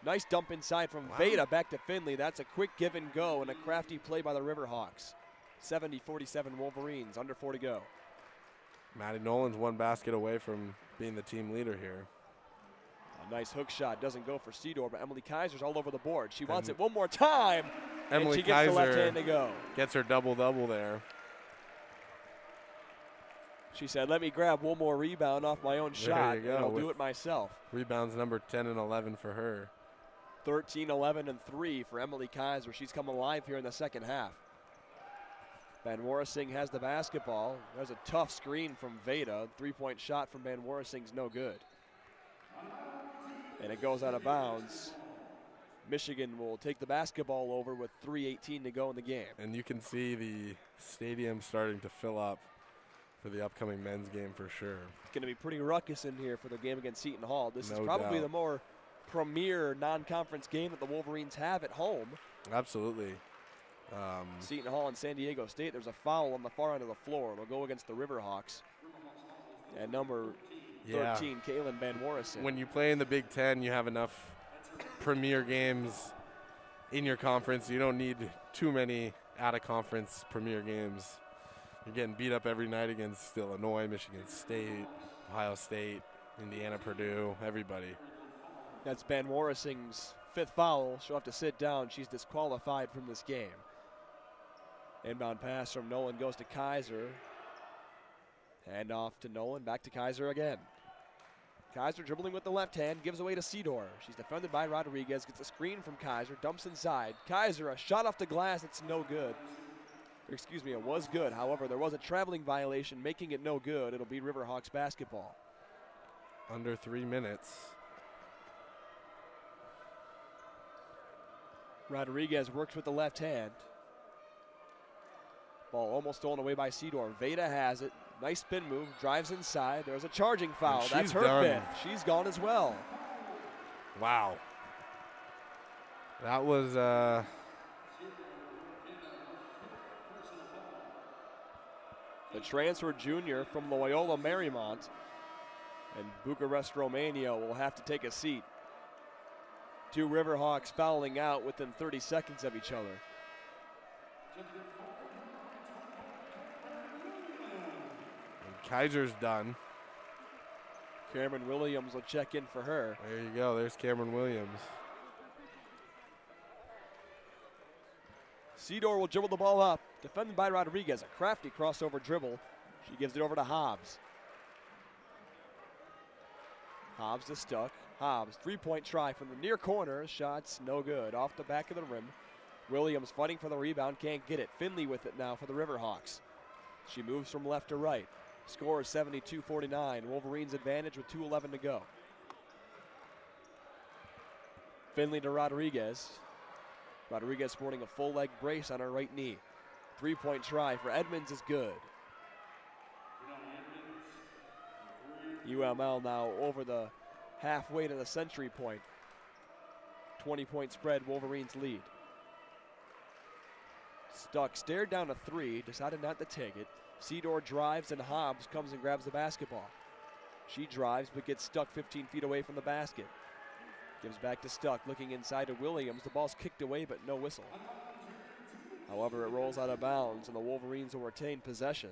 Nice dump inside from Veda back to Finley. That's a quick give and go and a crafty play by the Riverhawks. 70-47 Wolverines, under 4 to go. Maddie Nolan's 1 basket away from being the team leader here. A nice hook shot, doesn't go for Seedor, but Emily Kaiser's all over the board. She wants it one more time, and she gets the left hand to go. Gets her double-double there. She said, let me grab one more rebound off my own shot, and I'll do it myself. Rebounds number 10 and 11 for her. 13, 11, and 3 for Emily Kaiser. She's come alive here in the second half. Van Warrising has the basketball. There's a tough screen from Veda. 3-point shot from Van Warrising's no good. And it goes out of bounds. Michigan will take the basketball over with 3:18 to go in the game. And you can see the stadium starting to fill up for the upcoming men's game for sure. It's going to be pretty ruckus in here for the game against Seton Hall. This is No probably doubt. the more premier non-conference game that the Wolverines have at home. Absolutely. Seton Hall and San Diego State. There's a foul on the far end of the floor. It'll go against the Riverhawks. And number 13, Kaylin Van Warrison. When you play in the Big Ten, you have enough premier games in your conference. You don't need too many out-of-conference premier games. You're getting beat up every night against Illinois, Michigan State, Ohio State, Indiana, Purdue, everybody. That's Van Warrising's 5th foul. She'll have to sit down. She's disqualified from this game. Inbound pass from Nolan goes to Kaiser. Hand off to Nolan, back to Kaiser again. Kaiser dribbling with the left hand, gives away to Seedor. She's defended by Rodriguez, gets a screen from Kaiser, dumps inside. Kaiser, a shot off the glass, it's no good. Excuse me, it was good. However, there was a traveling violation making it no good. It'll be Riverhawks basketball. Under 3 minutes. Rodriguez works with the left hand. Ball almost stolen away by Seedor. Veda has it. Nice spin move. Drives inside. There's a charging foul. That's her done. 5th. She's gone as well. Wow. That was the transfer junior from Loyola Marymount. And Bucharest, Romania will have to take a seat. 2 Riverhawks fouling out within 30 seconds of each other. Kaiser's done. Cameron Williams will check in for her. There you go. There's Cameron Williams. Seedor will dribble the ball up. Defended by Rodriguez. A crafty crossover dribble. She gives it over to Hobbs. Hobbs to Stuck. Hobbs, three-point try from the near corner. Shot's no good. Off the back of the rim. Williams fighting for the rebound, can't get it. Finley with it now for the Riverhawks. She moves from left to right. Score is 72-49. Wolverines advantage with 2:11 to go. Finley to Rodriguez. Rodriguez sporting a full leg brace on her right knee. Three-point try for Edmonds is good. UML now over the halfway to the century point. 20-point spread, Wolverines lead. Stuck stared down a three, decided not to take it. Seedorf drives and Hobbs comes and grabs the basketball. She drives but gets stuck 15 feet away from the basket. Gives back to Stuck, looking inside to Williams. The ball's kicked away but no whistle. However, it rolls out of bounds and the Wolverines will retain possession.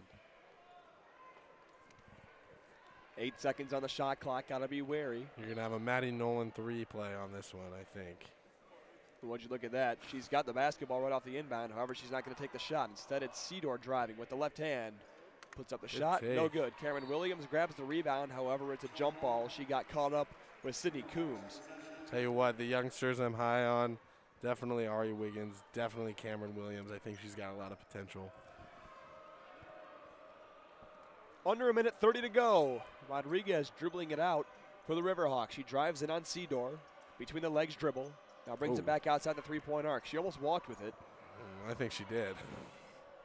8 seconds on the shot clock, gotta be wary. You're gonna have a Maddie Nolan 3 play on this one, I think. What'd you look at that? She's got the basketball right off the inbound. However, she's not going to take the shot. Instead, it's Seedorf driving with the left hand. Puts up the shot. Take. No good. Cameron Williams grabs the rebound. However, it's a jump ball. She got caught up with Sydney Coombs. Tell you what, the youngsters I'm high on, definitely Ari Wiggins, definitely Cameron Williams. I think she's got a lot of potential. Under a minute 30 to go. Rodriguez dribbling it out for the Riverhawks. She drives it on Seedorf. Between the legs dribble. Now brings it back outside the three-point arc. She almost walked with it. I think she did.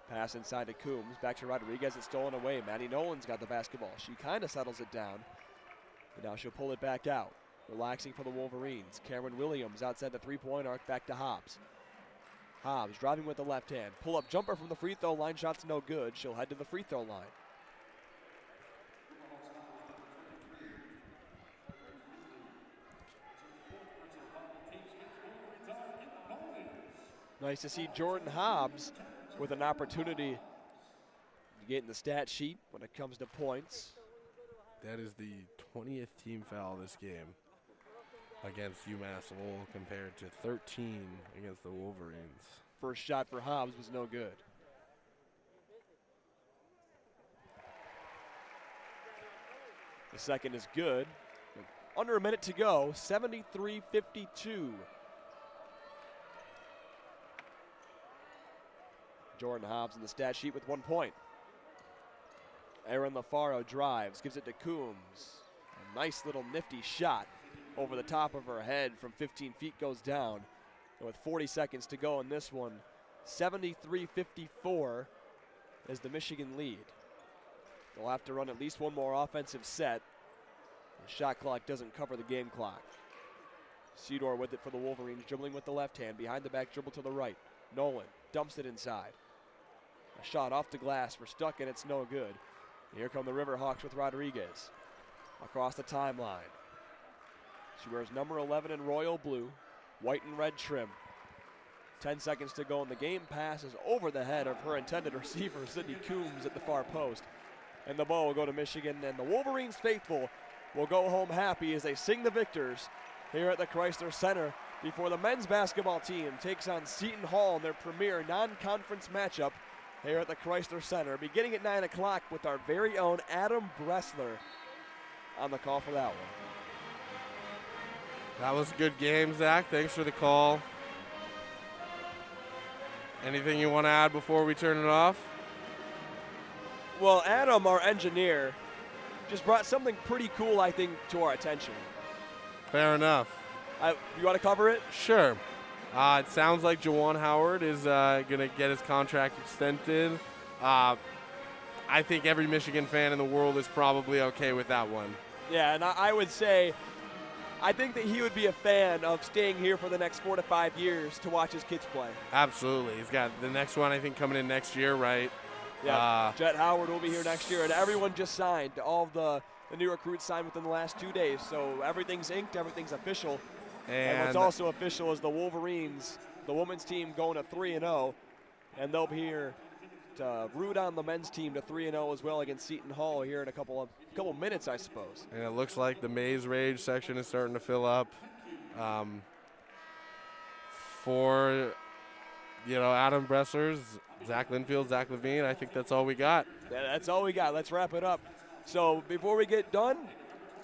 Pass inside to Coombs. Back to Rodriguez. It's stolen away. Maddie Nolan's got the basketball. She kind of settles it down. And now she'll pull it back out. Relaxing for the Wolverines. Cameron Williams outside the three-point arc. Back to Hobbs. Hobbs driving with the left hand. Pull-up jumper from the free throw line. Shot's no good. She'll head to the free throw line. Nice to see Jordan Hobbs with an opportunity to get in the stat sheet when it comes to points. That is the 20th team foul this game against UMass Lowell compared to 13 against the Wolverines. First shot for Hobbs was no good. The second is good. Under a minute to go, 73-52. Jordan Hobbs in the stat sheet with 1 point. Erin LaFaro drives, gives it to Coombs. A nice little nifty shot over the top of her head from 15 feet goes down. And with 40 seconds to go in this one, 73-54 is the Michigan lead. They'll have to run at least one more offensive set. The shot clock doesn't cover the game clock. Seedorf with it for the Wolverines, dribbling with the left hand, behind the back dribble to the right. Nolan dumps it inside. A shot off the glass for Stuck, and it's no good. Here come the Riverhawks with Rodriguez across the timeline. She wears number 11 in royal blue, white and red trim. 10 seconds to go, and the game passes over the head of her intended receiver, Sydney Coombs, at the far post. And the ball will go to Michigan, and the Wolverines faithful will go home happy as they sing the victors here at the Chrysler Center before the men's basketball team takes on Seton Hall in their premier non-conference matchup here at the Chrysler Center, beginning at 9 o'clock with our very own Adam Bressler on the call for that one. That was a good game, Zach. Thanks for the call. Anything you want to add before we turn it off? Well, Adam, our engineer, just brought something pretty cool, I think, to our attention. Fair enough. You want to cover it? Sure. It sounds like Jawan Howard is going to get his contract extended. I think every Michigan fan in the world is probably okay with that one. Yeah, and I would say I think that he would be a fan of staying here for the next 4 to 5 years to watch his kids play. Absolutely. He's got the next one, I think, coming in next year, right? Yeah, Jet Howard will be here next year, and everyone just signed. All of the new recruits signed within the last 2 days, so everything's inked, everything's official. And what's also official is the Wolverines, the women's team, going to 3-0, and they'll be here to root on the men's team to 3-0 as well against Seton Hall here in a couple minutes, I suppose. And it looks like the Maze Rage section is starting to fill up. For Adam Bressler's, Zach Linfield, Zach Levine, I think that's all we got. Yeah, that's all we got. Let's wrap it up. So before we get done,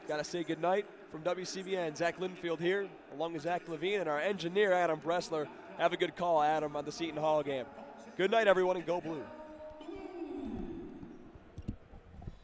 Got to say goodnight from WCBN. Zach Linfield here, along with Zach Levine and our engineer, Adam Bressler. Have a good call, Adam, on the Seton Hall game. Good night, everyone, and go blue.